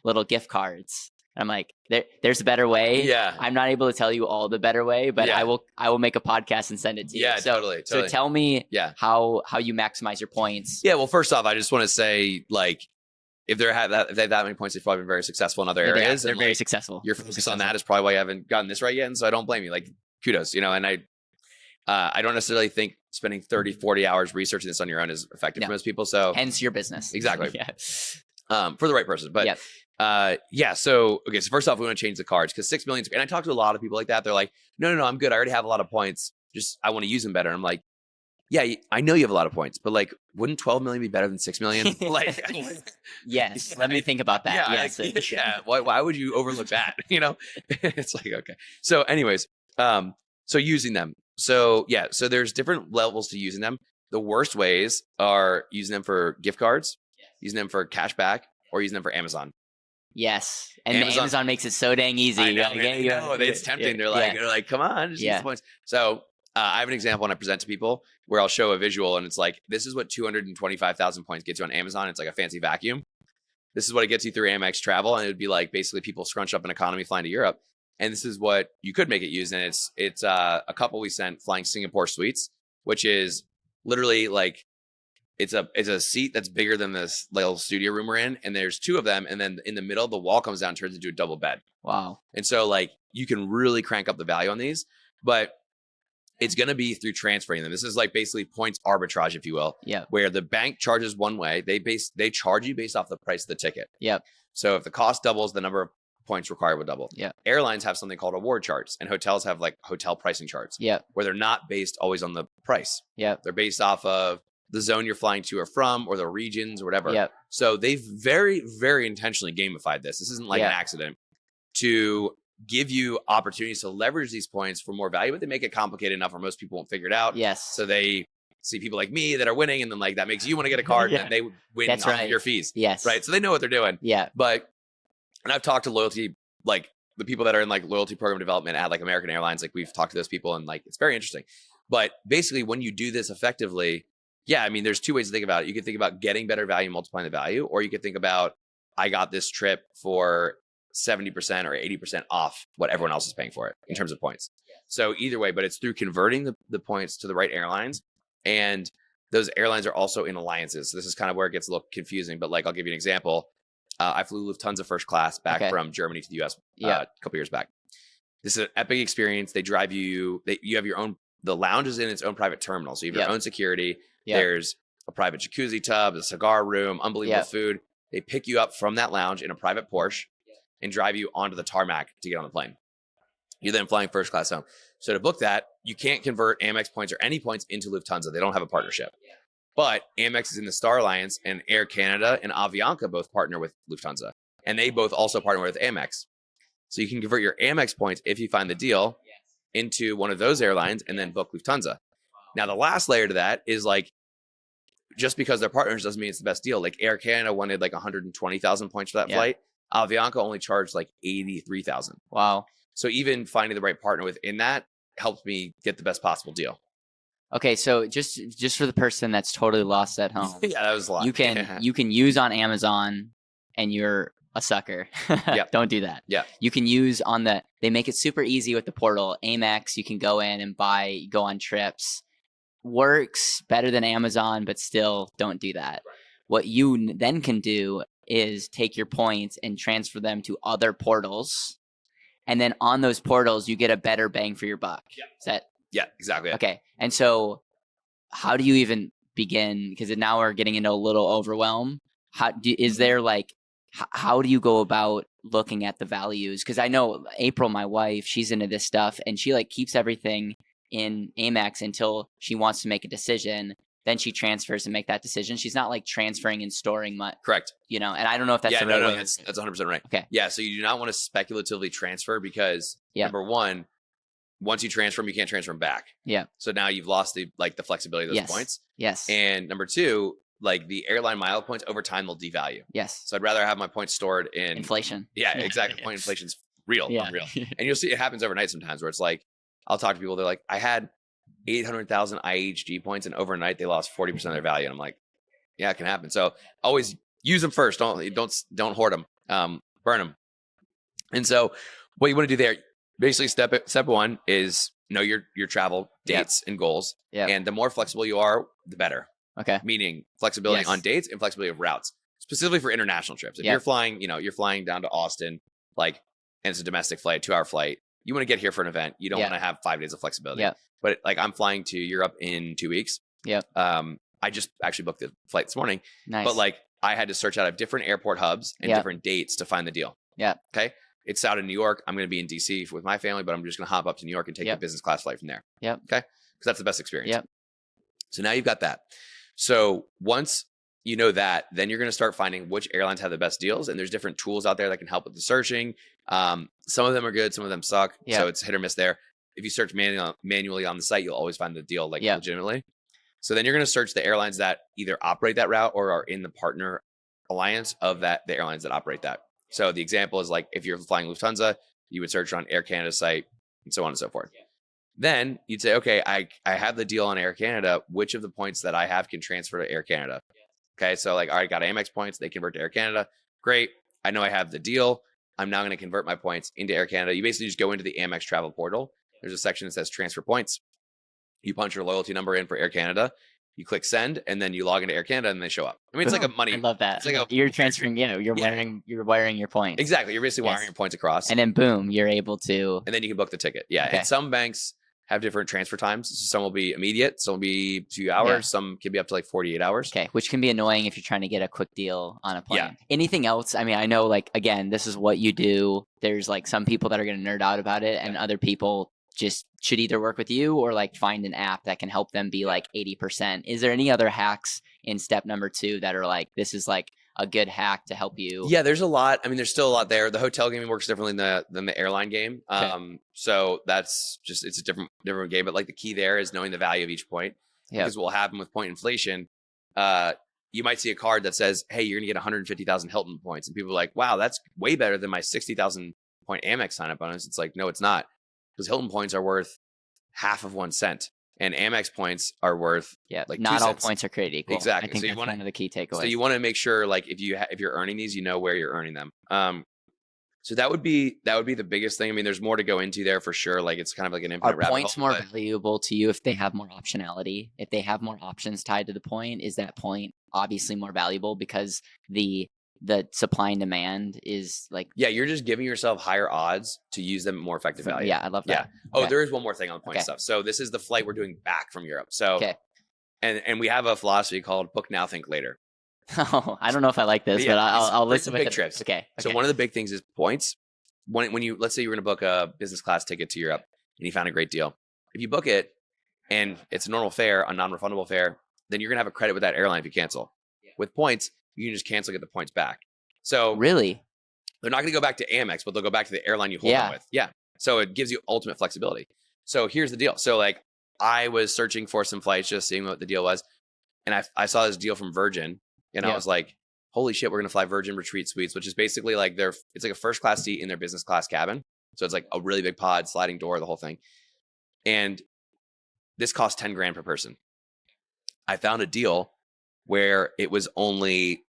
S2: little gift cards. And I'm like, there's a better way.
S1: Yeah.
S2: I'm not able to tell you all the better way, but I will make a podcast and send it to you.
S1: Yeah, totally.
S2: So tell me how you maximize your points.
S1: Yeah. Well, first off, I just want to say, like, if they have that many points, they've probably been very successful in other areas.
S2: They're very successful.
S1: Your focus on that is probably why you haven't gotten this right yet. And so I don't blame you. Like, kudos, and I don't necessarily think spending 30, 40 hours researching this on your own is effective for most people. So
S2: hence your business.
S1: Exactly. For the right person. But so first off, we want to change the cards because 6 million. And I talk to a lot of people like that. They're like, no, I'm good. I already have a lot of points. I want to use them better. I'm like, yeah, I know you have a lot of points, but like, wouldn't 12 million be better than 6 million? Like,
S2: yes. Let me think about that.
S1: Yeah,
S2: Yes.
S1: yeah. Why would you overlook that? It's like, okay. So, anyways, so using them. So yeah, so there's different levels to using them. The worst ways are using them for gift cards, using them for cash back, or using them for Amazon.
S2: Yes, and Amazon makes it so dang easy.
S1: I know, man, it's tempting. They're like, come on, just use the points. So I have an example when I present to people where I'll show a visual, and it's like, this is what 225,000 points gets you on Amazon. It's like a fancy vacuum. This is what it gets you through Amex Travel, and it would be like basically people scrunch up an economy flying to Europe. And this is what you could make it use, and it's a couple we sent flying Singapore Suites, which is literally like it's a seat that's bigger than this little studio room we're in, and there's two of them, and then in the middle the wall comes down and turns into a double bed.
S2: Wow.
S1: And so like you can really crank up the value on these, but it's going to be through transferring them. This is like basically points arbitrage, if you will.
S2: Yeah.
S1: Where the bank charges one way, they charge you based off the price of the ticket.
S2: Yep.
S1: So if the cost doubles, the number of points required will double.
S2: Yeah.
S1: Airlines have something called award charts, and hotels have like hotel pricing charts.
S2: Yeah.
S1: Where they're not based always on the price.
S2: Yeah.
S1: They're based off of the zone you're flying to or from, or the regions or whatever.
S2: Yep.
S1: So they've very, very intentionally gamified this. This isn't like an accident to give you opportunities to leverage these points for more value, but they make it complicated enough where most people won't figure it out.
S2: Yes.
S1: So they see people like me that are winning, and then like that makes you want to get a card, and they win off your fees.
S2: Yes.
S1: Right. So they know what they're doing.
S2: Yeah.
S1: But, and I've talked to loyalty, like the people that are in like loyalty program development at like American Airlines, like we've talked to those people, and like it's very interesting. But basically, when you do this effectively, yeah, I mean, there's two ways to think about it. You could think about getting better value, multiplying the value, or you could think about, I got this trip for 70% or 80% off what everyone else is paying for it in terms of points. So either way, but it's through converting the points to the right airlines. And those airlines are also in alliances. So this is kind of where it gets a little confusing, but like, I'll give you an example. I flew Lufthansa first class back from Germany to the US a couple years back. This is an epic experience. They drive you, you have your own, the lounge is in its own private terminal. So you have your own security. There's a private jacuzzi tub, a cigar room, unbelievable food. They pick you up from that lounge in a private Porsche and drive you onto the tarmac to get on the plane. You're then flying first class home. So to book that, you can't convert Amex points or any points into Lufthansa. They don't have a partnership. But Amex is in the Star Alliance, and Air Canada and Avianca both partner with Lufthansa. And they both also partner with Amex. So you can convert your Amex points, if you find the deal, into one of those airlines and then book Lufthansa. Now, the last layer to that is like, just because they're partners doesn't mean it's the best deal. Like Air Canada wanted like 120,000 points for that flight. Avianca only charged like 83,000.
S2: Wow.
S1: So even finding the right partner within that helped me get the best possible deal.
S2: Okay, so just for the person that's totally lost at home.
S1: Yeah, that was a lot.
S2: You can use on Amazon, and you're a sucker. Don't do that.
S1: Yeah.
S2: You can use on they make it super easy with the portal. Amex, you can go in and go on trips. Works better than Amazon, but still don't do that. Right. What you then can do is take your points and transfer them to other portals. And then on those portals, you get a better bang for your buck. Yeah. Is that?
S1: Yeah, exactly.
S2: Okay. And so how do you even begin? Because now we're getting into a little overwhelm. How do you go about looking at the values? Because I know April, my wife, she's into this stuff, and she like keeps everything in Amex until she wants to make a decision. Then she transfers and make that decision. She's not like transferring and storing much.
S1: Correct.
S2: And I don't know if that's the right way.
S1: That's 100% right.
S2: Okay.
S1: Yeah. So you do not want to speculatively transfer because number one, once you transfer them, you can't transfer them back. Yeah. So now you've lost the flexibility of those points.
S2: Yes.
S1: And number two, like the airline mile points over time, they'll devalue.
S2: Yes.
S1: So I'd rather have my points stored in
S2: inflation.
S1: Yeah, exactly. Point inflation's real, unreal. And you'll see it happens overnight sometimes where it's like, I'll talk to people, they're like, I had 800,000 IHG points, and overnight they lost 40% of their value. And I'm like, yeah, it can happen. So always use them first. Don't hoard them. Burn them. And so what you want to do there, basically step one is know your travel dates and goals. Yeah. And the more flexible you are, the better. Okay. Meaning flexibility on dates and flexibility of routes, specifically for international trips. If you're flying, you're flying down to Austin, and it's a domestic flight, 2-hour flight. You want to get here for an event. You don't want to have 5 days of flexibility. Yeah. But I'm flying to Europe in 2 weeks. Yeah. I just actually booked the flight this morning. Nice. But I had to search out of different airport hubs and different dates to find the deal. Yeah. Okay. It's out in New York. I'm going to be in DC with my family, but I'm just going to hop up to New York and take the business class flight from there. Yeah. Okay. because that's the best experience.
S2: Yep.
S1: So now you've got that. So once you know that, then you're going to start finding which airlines have the best deals. And there's different tools out there that can help with the searching. Some of them are good. Some of them suck.
S2: Yep.
S1: So it's hit or miss there. If you search manually on the site, you'll always find the deal like legitimately. So then you're going to search the airlines that either operate that route or are in the partner alliance of the airlines that operate that. So the example is like if you're flying Lufthansa, you would search on Air Canada's site and so on and so forth. Yeah. Then you'd say, okay, I have the deal on Air Canada. Which of the points that I have can transfer to Air Canada? Okay, so like, all right, got Amex points. They convert to Air Canada. Great. I know I have the deal. I'm now going to convert my points into Air Canada. You basically just go into the Amex travel portal. There's a section that says transfer points. You punch your loyalty number in for Air Canada. You click send, and then you log into Air Canada, and they show up. I mean, it's like a money.
S2: I love that.
S1: It's like
S2: you're transferring. You're wiring your points.
S1: Exactly. You're basically wiring your points across,
S2: and then boom, you're able to.
S1: And then you can book the ticket. Yeah. Okay. And some banks have different transfer times. So some will be immediate. Some will be 2 hours. Yeah. Some can be up to like 48 hours.
S2: Okay. Which can be annoying if you're trying to get a quick deal on a plane.
S1: Yeah.
S2: Anything else? I mean, I know like, again, this is what you do. There's like some people that are going to nerd out about it and other people just should either work with you or like find an app that can help them be like 80%. Is there any other hacks in step number 2 that are like, this is like a good hack to help you?
S1: Yeah, there's a lot. I mean, there's still a lot there. The hotel game works differently than the airline game. Okay. So that's just, it's a different game. But like the key there is knowing the value of each point. Yep. Because what will happen with point inflation, you might see a card that says, hey, you're going to get 150,000 Hilton points. And people are like, wow, that's way better than my 60,000 point Amex sign up bonus. It's like, no, it's not. Because Hilton points are worth half of 1 cent. And Amex points are worth like
S2: not
S1: 2
S2: all
S1: cents.
S2: Points are created equal.
S1: Exactly.
S2: I think that's one of the key takeaways.
S1: So you want to make sure like if you're earning these, you know where you're earning them. So that would be the biggest thing. I mean, there's more to go into there for sure. Like it's kind of like an infinite rabbit hole.
S2: Are points more valuable to you if they have more optionality? If they have more options tied to the point, is that point obviously more valuable because the supply and demand is like...
S1: Yeah, you're just giving yourself higher odds to use them more effective value.
S2: Yeah, I love that.
S1: Yeah. Oh, there is one more thing on the point stuff. So this is the flight we're doing back from Europe. So, and we have a philosophy called book now, think later.
S2: Oh, I don't know if I like this, but I'll listen.
S1: Big trips.
S2: Okay.
S1: So one of the big things is points. When you, let's say you're going to book a business class ticket to Europe and you found a great deal. If you book it and it's a normal fare, a non-refundable fare, then you're going to have a credit with that airline if you cancel. With points, you can just cancel, get the points back. So
S2: really,
S1: they're not going to go back to Amex, but they'll go back to the airline you hold them with. Yeah. So it gives you ultimate flexibility. So here's the deal. So like I was searching for some flights, just seeing what the deal was. And I saw this deal from Virgin and I was like, holy shit, we're going to fly Virgin Retreat Suites, which is basically like it's like a first class seat in their business class cabin. So it's like a really big pod, sliding door, the whole thing. And this cost 10 grand per person. I found a deal where it was only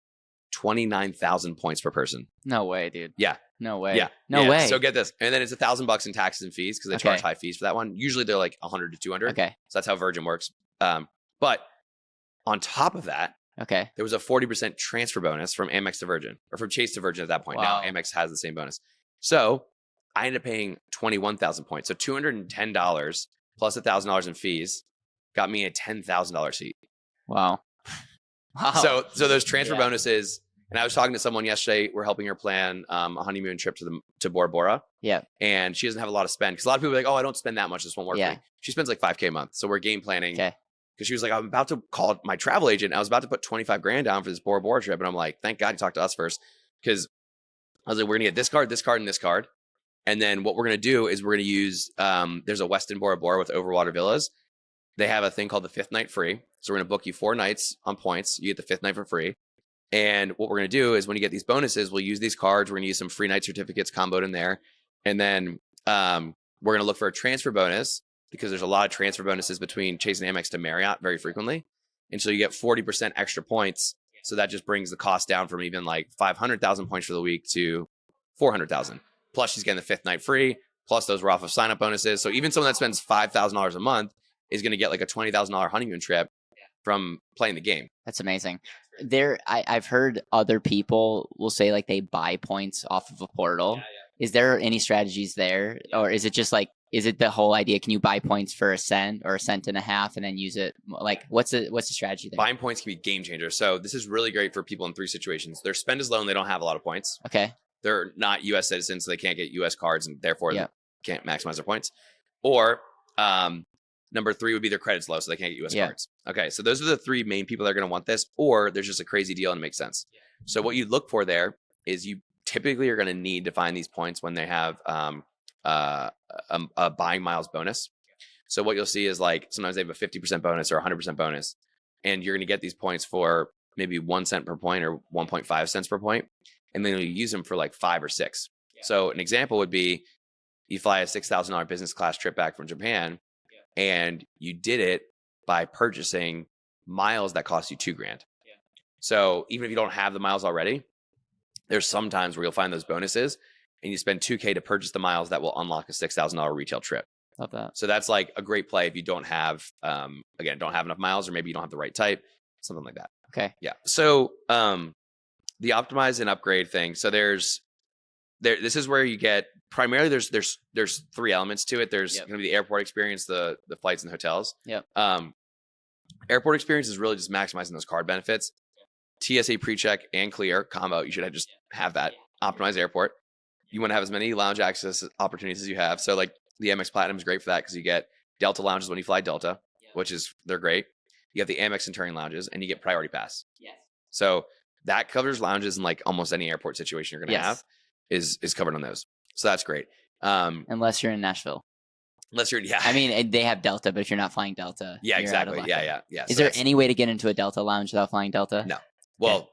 S1: 29,000 points per person.
S2: No way, dude.
S1: Yeah.
S2: No way.
S1: Yeah.
S2: No way.
S1: So get this. And then it's $1,000 in taxes and fees because they charge high fees for that one. Usually they're like 100 to 200.
S2: Okay.
S1: So that's how Virgin works. But on top of that, there was a 40% transfer bonus from Amex to Virgin or from Chase to Virgin at that point. Wow. Now Amex has the same bonus. So I ended up paying 21,000 points. So $210 plus $1,000 in fees got me a $10,000 seat.
S2: Wow. Wow.
S1: So those transfer bonuses, and I was talking to someone yesterday. We're helping her plan a honeymoon trip to Bora Bora. Yeah. And she doesn't have a lot of spend because a lot of people are like, oh, I don't spend that much. This won't work for me. She spends like $5,000 a month. So we're game planning. Okay. Because she was like, I'm about to call my travel agent. I was about to put 25 grand down for this Bora Bora trip. And I'm like, thank God you talked to us first. Because I was like, we're going to get this card, and this card. And then what we're going to do is we're going to use, there's a Westin Bora Bora with overwater villas. They have a thing called the 5th night free. So we're going to book you 4 nights on points. You get the 5th night for free. And what we're going to do is when you get these bonuses, we'll use these cards. We're going to use some free night certificates comboed in there. And then we're going to look for a transfer bonus because there's a lot of transfer bonuses between Chase and Amex to Marriott very frequently. And so you get 40% extra points. So that just brings the cost down from even like 500,000 points for the week to 400,000. Plus she's getting the 5th night free. Plus those were off of sign-up bonuses. So even someone that spends $5,000 a month is going to get like a $20,000 honeymoon trip from playing the game.
S2: That's amazing. I've heard other people will say like they buy points off of a portal. Yeah. Is there any strategies there? Yeah. Or is it just like, is it the whole idea? Can you buy points for $0.01 or $0.015 and then use it? Like what's the strategy there?
S1: Buying points can be game changer. So this is really great for people in 3 situations. Their spend is low and they don't have a lot of points. Okay. They're not US citizens, so they can't get US cards and therefore they can't maximize their points. Or Number 3 would be their credit's low, so they can't get US cards. Okay, so those are the 3 main people that are going to want this, or there's just a crazy deal and it makes sense. So what you look for there is you typically are going to need to find these points when they have a buying miles bonus. So what you'll see is like sometimes they have a 50% bonus or 100% bonus, and you're going to get these points for maybe 1 cent per point or 1.5 cents per point, and then you use them for like 5 or 6. So an example would be you fly a $6,000 business class trip back from Japan, and you did it by purchasing miles that cost you $2,000. So even if you don't have the miles already, there's some times where you'll find those bonuses and you spend $2,000 to purchase the miles that will unlock a $6,000 retail trip.
S2: Love that.
S1: So that's like a great play if you don't have, don't have enough miles, or maybe you don't have the right type, something like that.
S2: Okay.
S1: Yeah. So the optimize and upgrade thing. So this is where you get primarily there's 3 elements to it. There's going to be the airport experience, the flights and hotels.
S2: Yep.
S1: Airport experience is really just maximizing those card benefits. TSA pre-check and clear combo. You should just have that. Optimize airport. You want to have as many lounge access opportunities as you have. So like the Amex Platinum is great for that because you get Delta lounges when you fly Delta, which is they're great. You have the Amex Centurion lounges, and you get priority pass.
S2: Yes.
S1: So that covers lounges in like almost any airport situation you're going to have is covered on those. So that's great.
S2: Unless you're in Nashville.
S1: Unless you're,
S2: I mean, they have Delta, but if you're not flying Delta,
S1: yeah,
S2: you're
S1: exactly.
S2: out of
S1: Yeah.
S2: Is there any way to get into a Delta lounge without flying Delta?
S1: No. Well,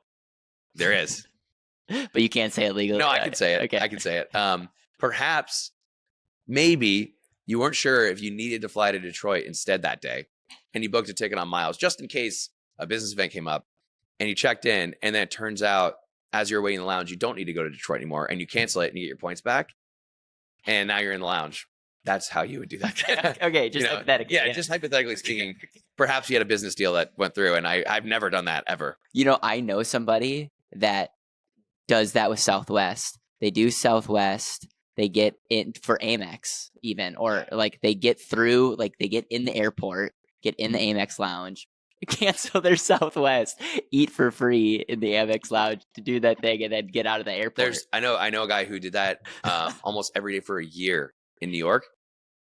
S1: there is.
S2: But you can't say it legally.
S1: No, I can say it. Okay. I can say it. Perhaps, maybe you weren't sure if you needed to fly to Detroit instead that day, and you booked a ticket on miles just in case a business event came up, and you checked in, and then it turns out as you're waiting in the lounge, you don't need to go to Detroit anymore, and you cancel it and you get your points back, and now you're in the lounge. That's how you would do that.
S2: Okay, just hypothetically.
S1: Yeah, just hypothetically speaking, perhaps you had a business deal that went through, and I've never done that ever.
S2: I know somebody that does that with Southwest. They do Southwest. They get in for Amex even, or like they get through, like they get in the airport, get in the Amex lounge, cancel their Southwest, eat for free in the Amex lounge to do that thing, and then get out of the airport.
S1: I know a guy who did that almost every day for a year in New York.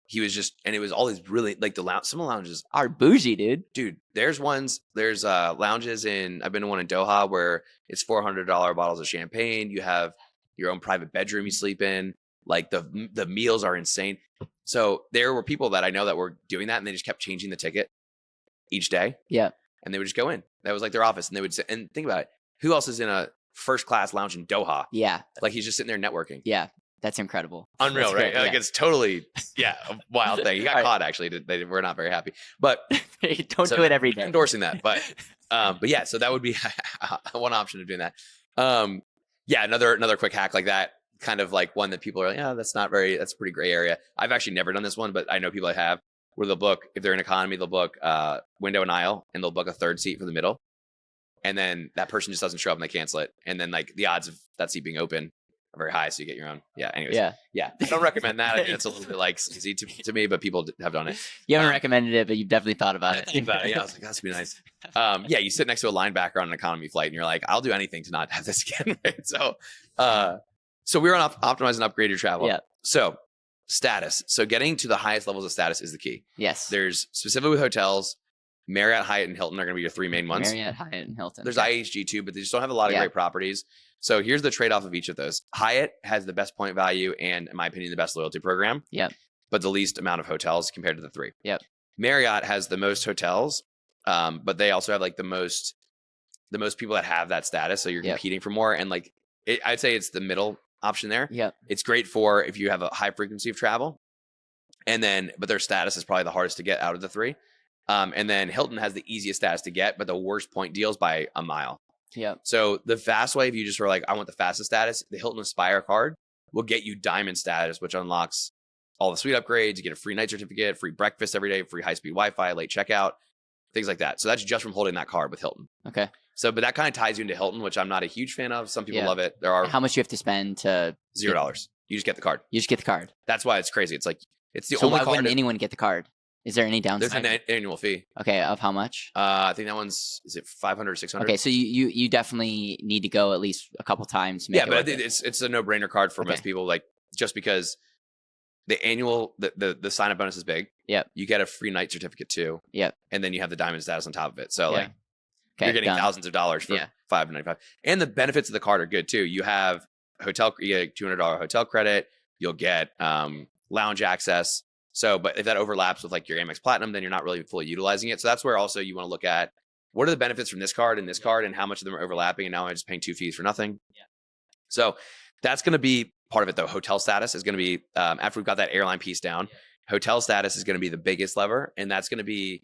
S1: He was and it was all these really like some of the lounges
S2: are bougie, dude.
S1: There's lounges I've been to one in Doha where it's $400 bottles of champagne. You have your own private bedroom you sleep in. Like the meals are insane. So there were people that I know that were doing that, and they just kept changing the ticket each day.
S2: Yeah.
S1: And they would just go in. That was like their office, and they would sit and think about it. Who else is in a first class lounge in Doha?
S2: Yeah.
S1: Like he's just sitting there networking.
S2: Yeah. That's incredible.
S1: Unreal, right? Like it's totally, a wild thing. He got caught actually. They were not very happy, but
S2: don't do it every day.
S1: Endorsing that, but yeah. So that would be one option of doing that. Another quick hack like that, kind of like one that people are like, that's a pretty gray area. I've actually never done this one, but I know people that have, where they'll book, if they're in economy, they'll book window and aisle, and they'll book a third seat for the middle, and then that person just doesn't show up and they cancel it, and then like the odds of that seat being open are very high, so you get your own. Yeah. Anyways. Yeah. I don't recommend that. I think it's a little bit like easy to me, but people have done it.
S2: You haven't recommended it, but you've definitely thought about it.
S1: Yeah, I was like, that's be nice. You sit next to a linebacker on an economy flight, and you're like, I'll do anything to not have this again. Right? So we're on optimize and upgrade your travel.
S2: Yeah.
S1: So status. So getting to the highest levels of status is the key.
S2: Yes.
S1: There's specifically with hotels, Marriott, Hyatt, and Hilton are going to be your 3 main ones.
S2: Marriott, Hyatt, and Hilton.
S1: There's IHG too, but they just don't have a lot of great properties. So here's the trade-off of each of those. Hyatt has the best point value and, in my opinion, the best loyalty program.
S2: Yep.
S1: But the least amount of hotels compared to the 3.
S2: Yep.
S1: Marriott has the most hotels, but they also have like the most people that have that status. So you're competing for more. And like I'd say it's the middle option there.
S2: Yep.
S1: It's great for if you have a high frequency of travel, but their status is probably the hardest to get out of the 3. And then Hilton has the easiest status to get, but the worst point deals by a mile.
S2: Yeah.
S1: So the fast way, if you just were like, I want the fastest status, the Hilton Aspire card will get you diamond status, which unlocks all the suite upgrades. You get a free night certificate, free breakfast every day, free high-speed Wi-Fi, late checkout, things like that. So that's just from holding that card with Hilton.
S2: Okay.
S1: So, but that kind of ties you into Hilton, which I'm not a huge fan of. Some people love it.
S2: How much you have to spend to
S1: $0. You just get the card.
S2: You just get the card.
S1: That's why it's crazy. It's like it's the
S2: only
S1: only
S2: card.
S1: card.
S2: Wouldn't anyone get the card? Is there any downside?
S1: There's an annual fee.
S2: Okay, of how much?
S1: I think that one's, is it 500 or 600?
S2: Okay, so you definitely need to go at least a couple times. To
S1: make but it's a no-brainer card for most people. Like just because the annual the sign-up bonus is big.
S2: Yep.
S1: you get a free night certificate too.
S2: Yep.
S1: And then you have the diamond status on top of it. So
S2: Yeah.
S1: like
S2: Okay,
S1: you're getting
S2: done.
S1: thousands of dollars for $5.95. And the benefits of the card are good too. You have you get $200 hotel credit. You'll get lounge access. So, but if that overlaps with like your Amex Platinum, then you're not really fully utilizing it. So that's where also you want to look at what are the benefits from this card and this card and how much of them are overlapping. And now I'm just paying 2 fees for nothing. Yeah. So that's going to be part of it though. Hotel status is going to be, after we've got that airline piece down, hotel status is going to be the biggest lever. And that's going to be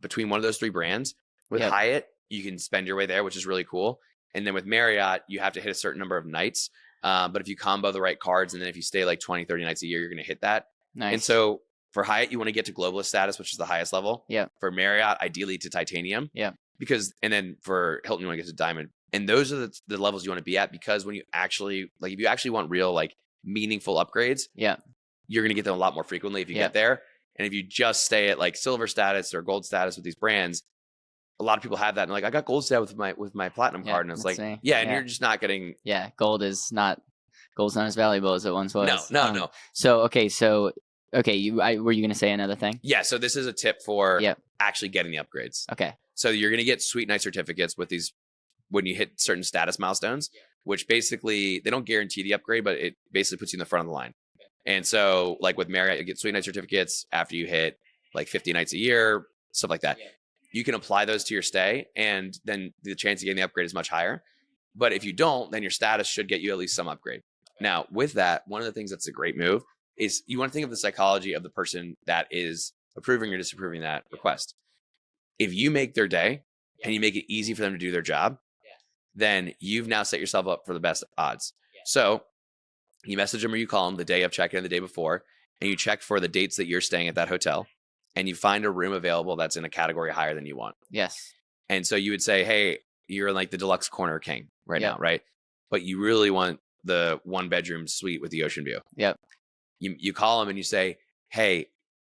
S1: between one of those 3 brands. With Hyatt, you can spend your way there, which is really cool. And then with Marriott, you have to hit a certain number of nights. But if you combo the right cards, and then if you stay like 20, 30 nights a year, you're going to hit that.
S2: Nice.
S1: And so for Hyatt, you want to get to globalist status, which is the highest level.
S2: Yeah.
S1: For Marriott, ideally to titanium.
S2: Yeah.
S1: Because, and then for Hilton, you want to get to diamond. And those are the levels you want to be at, because when you actually, like, if you actually want real, like, meaningful upgrades, you're going to get them a lot more frequently if you get there. And if you just stay at like silver status or gold status with these brands, a lot of people have that. And like, I got gold status with my platinum card. And it's like, and you're just not getting.
S2: Yeah. Gold's not as valuable as it once was.
S1: No.
S2: So, okay. Were you going to say another thing?
S1: Yeah. So this is a tip for actually getting the upgrades.
S2: Okay.
S1: So you're going to get sweet night certificates with these when you hit certain status milestones, which basically they don't guarantee the upgrade, but it basically puts you in the front of the line. And so like with Marriott, you get sweet night certificates after you hit like 50 nights a year, stuff like that. You can apply those to your stay, and then the chance of getting the upgrade is much higher. But if you don't, then your status should get you at least some upgrade. Now, with that, one of the things that's a great move is you want to think of the psychology of the person that is approving or disapproving that request. If you make their day and you make it easy for them to do their job, then you've now set yourself up for the best odds. So you message them or you call them the day of check-in, the day before, and you check for the dates that you're staying at that hotel, and you find a room available that's in a category higher than you want.
S2: Yes.
S1: And so you would say, hey, you're in like the deluxe corner king right now, right? But you really want the 1-bedroom suite with the ocean view.
S2: Yep.
S1: You call them and you say, hey,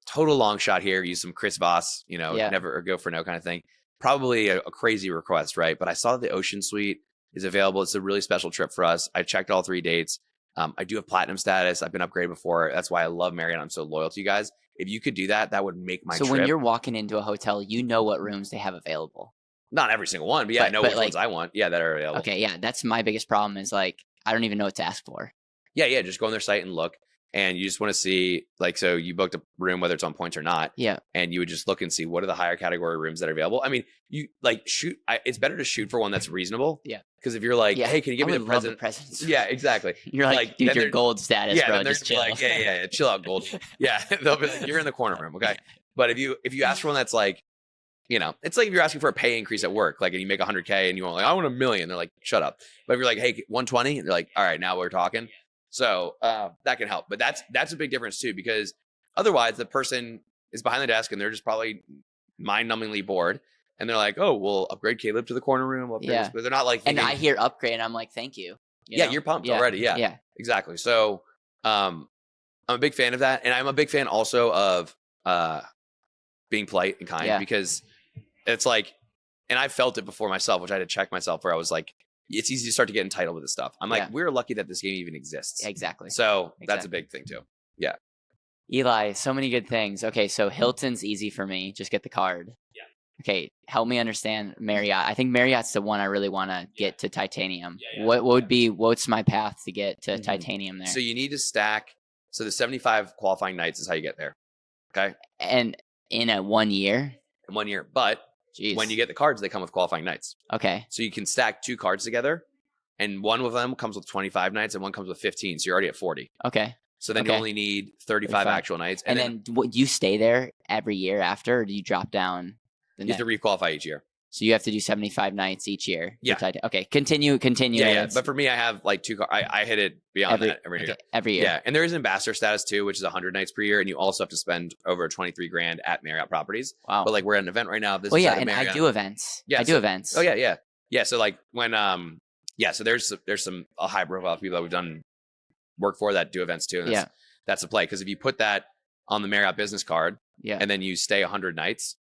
S1: total long shot here. Use some Chris Voss, never or go for no kind of thing. Probably a crazy request, right? But I saw the ocean suite is available. It's a really special trip for us. I checked all 3 dates. I do have platinum status. I've been upgraded before. That's why I love Marriott. I'm so loyal to you guys. If you could do that, that would make my trip.
S2: So when you're walking into a hotel, you know what rooms they have available.
S1: Not every single one, but I know which ones I want. Yeah, that are available.
S2: Okay, yeah, that's my biggest problem is like, I don't even know what to ask for.
S1: Yeah, just go on their site and look. And you just want to see, like, so you booked a room, whether it's on points or not.
S2: Yeah.
S1: And you would just look and see what are the higher category rooms that are available. I mean, you like it's better to shoot for one that's reasonable.
S2: Yeah.
S1: Because if you're like, hey, can you give me the presents? Yeah, exactly.
S2: You're like dude, your gold status, bro. Just chill.
S1: Like, yeah, chill out, gold. Yeah. They'll be like, you're in the corner room. Okay. But if you ask for one that's like, it's like if you're asking for a pay increase at work, like, and you make 100K and you want like, I want $1 million. They're like, shut up. But if you're like, hey, 120, they're like, all right, now we're talking. So that can help. But that's a big difference too, because otherwise the person is behind the desk and they're just probably mind-numbingly bored. And they're like, oh, we'll upgrade Caleb to the corner room. But they're not like thinking,
S2: and I hear upgrade and I'm like, thank you.
S1: You're pumped already. Yeah, exactly. So I'm a big fan of that. And I'm a big fan also of being polite and kind, because it's like, and I felt it before myself, which I had to check myself, where I was like, it's easy to start to get entitled with this stuff. I'm like, we're lucky that this game even exists.
S2: Exactly.
S1: So that's a big thing too. Yeah.
S2: Eli, so many good things. Okay, so Hilton's easy for me. Just get the card.
S1: Yeah.
S2: Okay, help me understand Marriott. I think Marriott's the one I really want to get to titanium. What's my path to get to titanium there?
S1: So you need to stack. So the 75 qualifying nights is how you get there. Okay.
S2: And in a 1 year?
S1: In 1 year. But when you get the cards, they come with qualifying nights.
S2: Okay.
S1: So you can stack 2 cards together, and one of them comes with 25 nights and one comes with 15. So you're already at 40.
S2: Okay.
S1: So then you only need 35 actual nights.
S2: And then do you stay there every year after, or do you drop down?
S1: You have to requalify each year.
S2: So you have to do 75 nights each year.
S1: Yeah.
S2: Okay. Continue.
S1: Yeah. But for me, I have like 2 cards. I hit it beyond that every year.
S2: Every year.
S1: Yeah. And there is ambassador status too, which is 100 nights per year. And you also have to spend over 23 grand at Marriott properties.
S2: Wow.
S1: But like we're at an event right now.
S2: And I do events.
S1: Yeah.
S2: I do events.
S1: Oh yeah. Yeah. So like when, so there's some high profile people that we've done work for that do events too. And that's the play. Cause if you put that on the Marriott business card and then you stay 100 nights,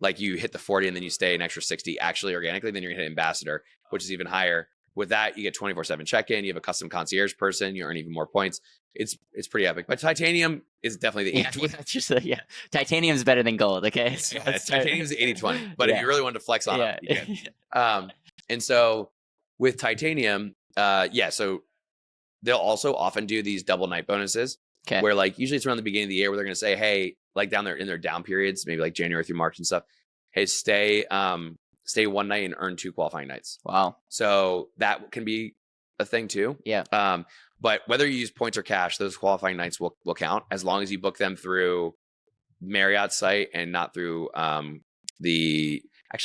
S1: like you hit the 40 and then you stay an extra 60 actually organically, then you're gonna hit ambassador, which is even higher. With that, you get 24/7 check-in. You have a custom concierge person. You earn even more points. It's pretty epic. But titanium is definitely the 80/20.
S2: Titanium's better than gold. Okay, so
S1: titanium's the 80/20. But if you really wanted to flex on it, you can. And so with titanium, so they'll also often do these double night bonuses.
S2: Okay.
S1: Where like usually it's around the beginning of the year where they're going to say, hey, like down there in their down periods, maybe like January through March and stuff. Hey, stay one night and earn 2 qualifying nights.
S2: Wow.
S1: So that can be a thing too.
S2: Yeah.
S1: But whether you use points or cash, those qualifying nights will count as long as you book them through Marriott's site and not through actually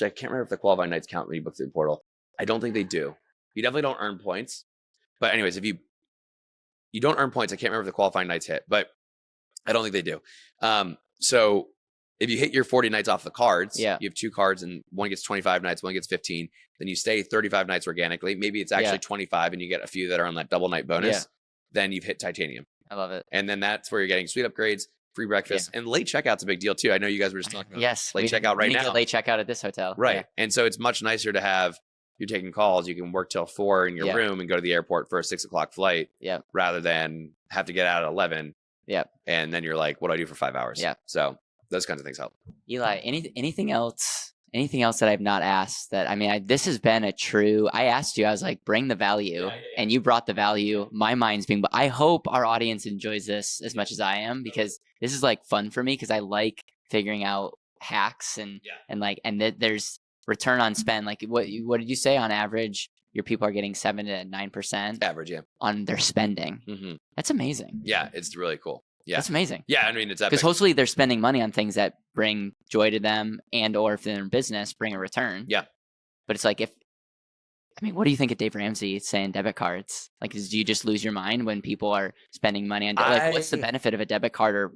S1: I can't remember if the qualifying nights count when you book through the portal. I don't think they do. You definitely don't earn points. But anyways, if you don't earn points, I can't remember if the qualifying nights hit, but I don't think they do. So if you hit your 40 nights off the cards, you have 2 cards and one gets 25 nights, one gets 15. Then you stay 35 nights organically. Maybe it's actually 25 and you get a few that are on that double night bonus. Yeah. Then you've hit titanium.
S2: I love it.
S1: And then that's where you're getting suite upgrades, free breakfast, and late checkout's a big deal too. I know you guys were just talking about late checkout right now.
S2: Late checkout at this hotel.
S1: Right.
S2: Yeah.
S1: And so it's much nicer to have, you're taking calls, you can work till 4 in your room and go to the airport for a 6 o'clock flight rather than have to get out at 11. Yeah. And then you're like, what do I do for 5 hours? Yeah. So those kinds of things help.
S2: Eli, anything else that I've not asked that, I mean, this has been I asked you, I was like, bring the value and you brought the value. My mind's being, but I hope our audience enjoys this as much as I am because this is like fun for me because I like figuring out hacks and there's return on spend. Like what did you say on average? Your people are getting 7 to 9%
S1: average,
S2: on their spending.
S1: Mm-hmm.
S2: That's amazing.
S1: Yeah, it's really cool. Yeah,
S2: that's amazing.
S1: Yeah, I mean it's epic
S2: because hopefully they're spending money on things that bring joy to them, and or if they're in business, bring a return.
S1: Yeah,
S2: but it's like what do you think of Dave Ramsey saying debit cards? Like, do you just lose your mind when people are spending money on what's the benefit of a debit card? Or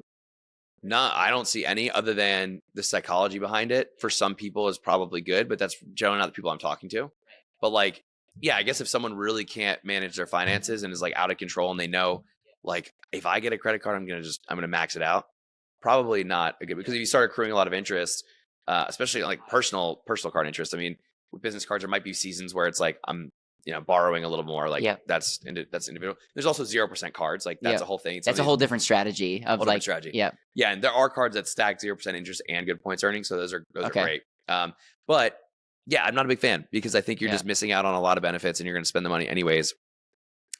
S1: no, I don't see any other than the psychology behind it. For some people, is probably good, but that's generally not the people I'm talking to. But like, yeah, I guess if someone really can't manage their finances and is like out of control, and they know, like, if I get a credit card, I'm gonna max it out. Probably not a good, because if you start accruing a lot of interest, especially like personal card interest. I mean, with business cards, there might be seasons where it's like I'm borrowing a little more. Like that's individual. There's also 0% cards. Like that's a whole thing.
S2: That's a whole different strategy of like
S1: strategy.
S2: Yeah,
S1: and there are cards that stack 0% interest and good points earning. So those are great. But yeah, I'm not a big fan because I think you're just missing out on a lot of benefits and you're going to spend the money anyways.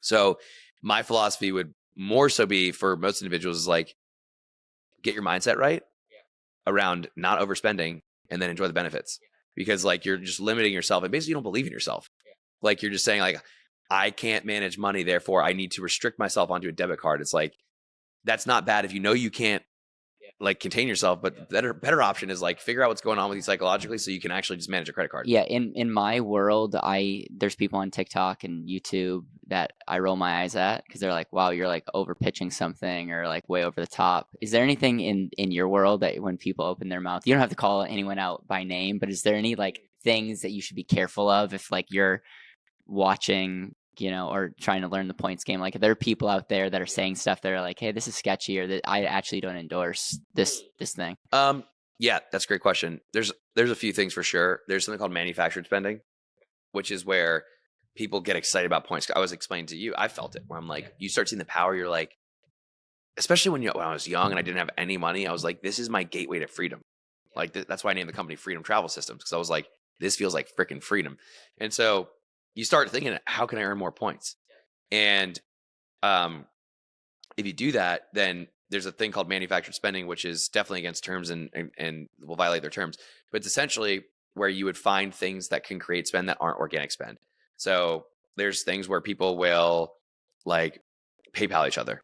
S1: So my philosophy would more so be for most individuals is like, get your mindset right around not overspending and then enjoy the benefits, because like you're just limiting yourself and basically you don't believe in yourself. Like you're just saying like, I can't manage money, therefore I need to restrict myself onto a debit card. It's like, that's not bad if you know you can't like contain yourself, but better option is like figure out what's going on with you psychologically so you can actually just manage a credit card.
S2: Yeah, in my world, there's people on TikTok and YouTube that I roll my eyes at because they're like, wow, you're like over pitching something or like way over the top. Is there anything in your world that when people open their mouth, you don't have to call anyone out by name, but is there any like things that you should be careful of if like you're watching, or trying to learn the points game? Like, if there are people out there that are saying stuff that are like, hey, this is sketchy, or that I actually don't endorse this thing.
S1: Yeah, that's a great question. There's a few things for sure. There's something called manufactured spending, which is where people get excited about points. I was explaining to you, I felt it where I'm like, you start seeing the power. You're like, especially when I was young and I didn't have any money, I was like, this is my gateway to freedom. Like that's why I named the company Freedom Travel Systems, because I was like, this feels like freaking freedom. And so you start thinking, how can I earn more points? And if you do that, then there's a thing called manufactured spending, which is definitely against terms and will violate their terms. But it's essentially where you would find things that can create spend that aren't organic spend. So there's things where people will like PayPal each other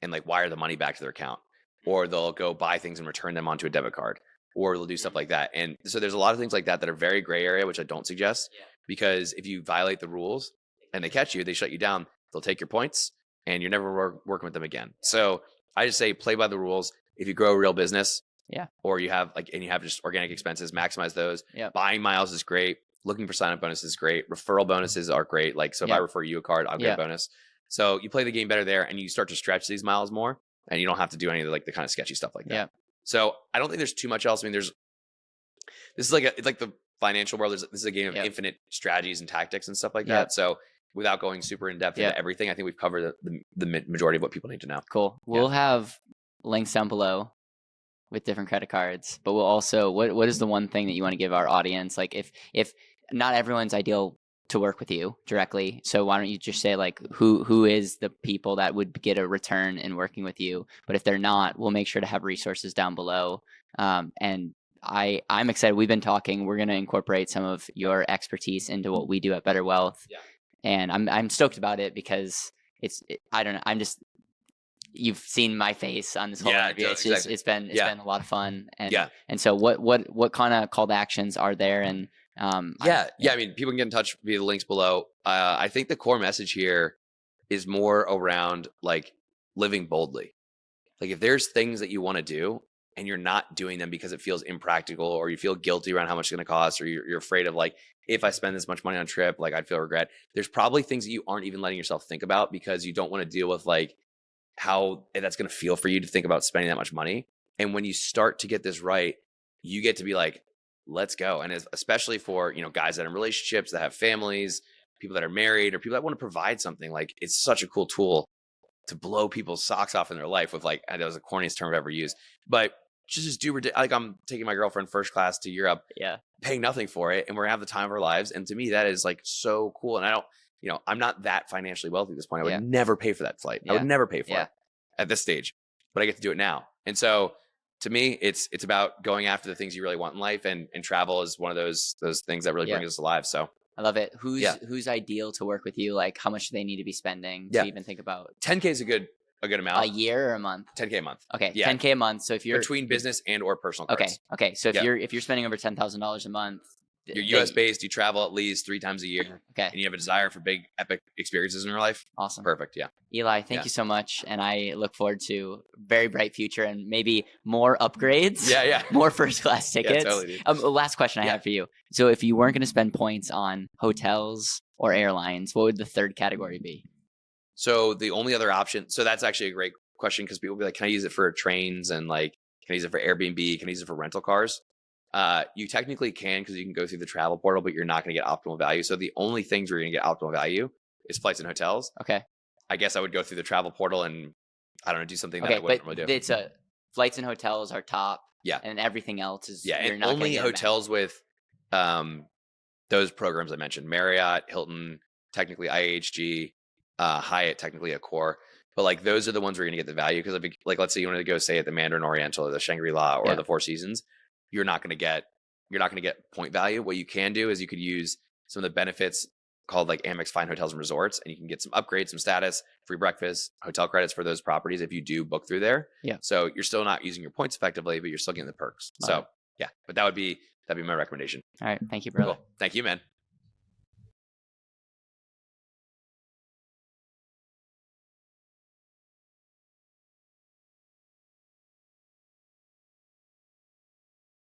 S1: and like wire the money back to their account, or they'll go buy things and return them onto a debit card, or they'll do stuff like that. And so there's a lot of things like that that are very gray area, which I don't suggest. Because if you violate the rules and they catch you, they shut you down, they'll take your points and you're never working with them again. So I just say play by the rules. If you grow a real business, or you have just organic expenses, maximize those. Buying miles is great. Looking for sign-up bonuses is great. Referral bonuses are great. Like, so if I refer you a card, I'll get a bonus. So you play the game better there and you start to stretch these miles more, and you don't have to do any of the kind of sketchy stuff like that. So I don't think there's too much else. I mean, it's like the financial world, this is a game of infinite strategies and tactics and stuff like that. So without going super in depth into everything, I think we've covered the majority of what people need to know.
S2: Cool. We'll have links down below with different credit cards, but we'll also, what is the one thing that you want to give our audience? Like if not everyone's ideal to work with you directly, so why don't you just say like who is the people that would get a return in working with you? But if they're not, we'll make sure to have resources down below. And I'm excited. We've been talking. We're going to incorporate some of your expertise into what we do at BetterWealth, and I'm stoked about it because I don't know. I'm just, you've seen my face on this whole interview. It's just it's been a lot of fun. And so what kind of call to actions are there? And I
S1: mean, people can get in touch via the links below. I think the core message here is more around like living boldly. Like if there's things that you want to do and you're not doing them because it feels impractical, or you feel guilty around how much it's going to cost, or you're afraid of like, if I spend this much money on a trip, like I'd feel regret. There's probably things that you aren't even letting yourself think about because you don't want to deal with like how that's going to feel for you to think about spending that much money. And when you start to get this right, you get to be like, let's go. And especially for, guys that are in relationships, that have families, people that are married, or people that want to provide something, like it's such a cool tool to blow people's socks off in their life with, like, that was the corniest term I've ever used, but just do like, I'm taking my girlfriend first class to Europe, paying nothing for it, and we're gonna have the time of our lives. And to me, that is like so cool. And I don't, I'm not that financially wealthy at this point. I would never pay for that flight. I would never pay for it at this stage, but I get to do it now. And so to me, it's about going after the things you really want in life, and travel is one of those things that really brings us alive. So
S2: I love it. Who's ideal to work with you? Like, how much do they need to be spending to even think about?
S1: 10K is a good amount.
S2: A year or a month?
S1: 10K a month.
S2: Okay, 10K a month. So if you're
S1: between business and or personal cards.
S2: Okay. So if you're spending over $10,000 a month,
S1: you're US based, you travel at least 3 times a year, and you have a desire for big epic experiences in your life.
S2: Awesome.
S1: Perfect. Yeah.
S2: Eli, thank you so much. And I look forward to a very bright future and maybe more upgrades. More first class tickets.
S1: Totally.
S2: Last question I have for you. So if you weren't going to spend points on hotels or airlines, what would the third category be?
S1: So the only other option, so that's actually a great question, because people will be like, can I use it for trains, and like, can I use it for Airbnb? Can I use it for rental cars? You technically can, because you can go through the travel portal, but you're not going to get optimal value. So the only things where you're going to get optimal value is flights and hotels.
S2: Okay.
S1: I guess I would go through the travel portal and, I don't know, do something that I wouldn't really do.
S2: It's flights and hotels are top. And everything else is
S1: and only hotels with those programs I mentioned: Marriott, Hilton, technically IHG, Hyatt, technically Accor. But like, those are the ones where you're gonna get the value, because like, let's say you wanted to go stay at the Mandarin Oriental or the Shangri-La or the Four Seasons, you're not gonna get point value. What you can do is you could use some of the benefits called like Amex Fine Hotels and Resorts, and you can get some upgrades, some status, free breakfast, hotel credits for those properties if you do book through there. So you're still not using your points effectively, but you're still getting the perks. But that'd be my recommendation.
S2: All right. Thank you, brother.
S1: Cool. Thank you, man.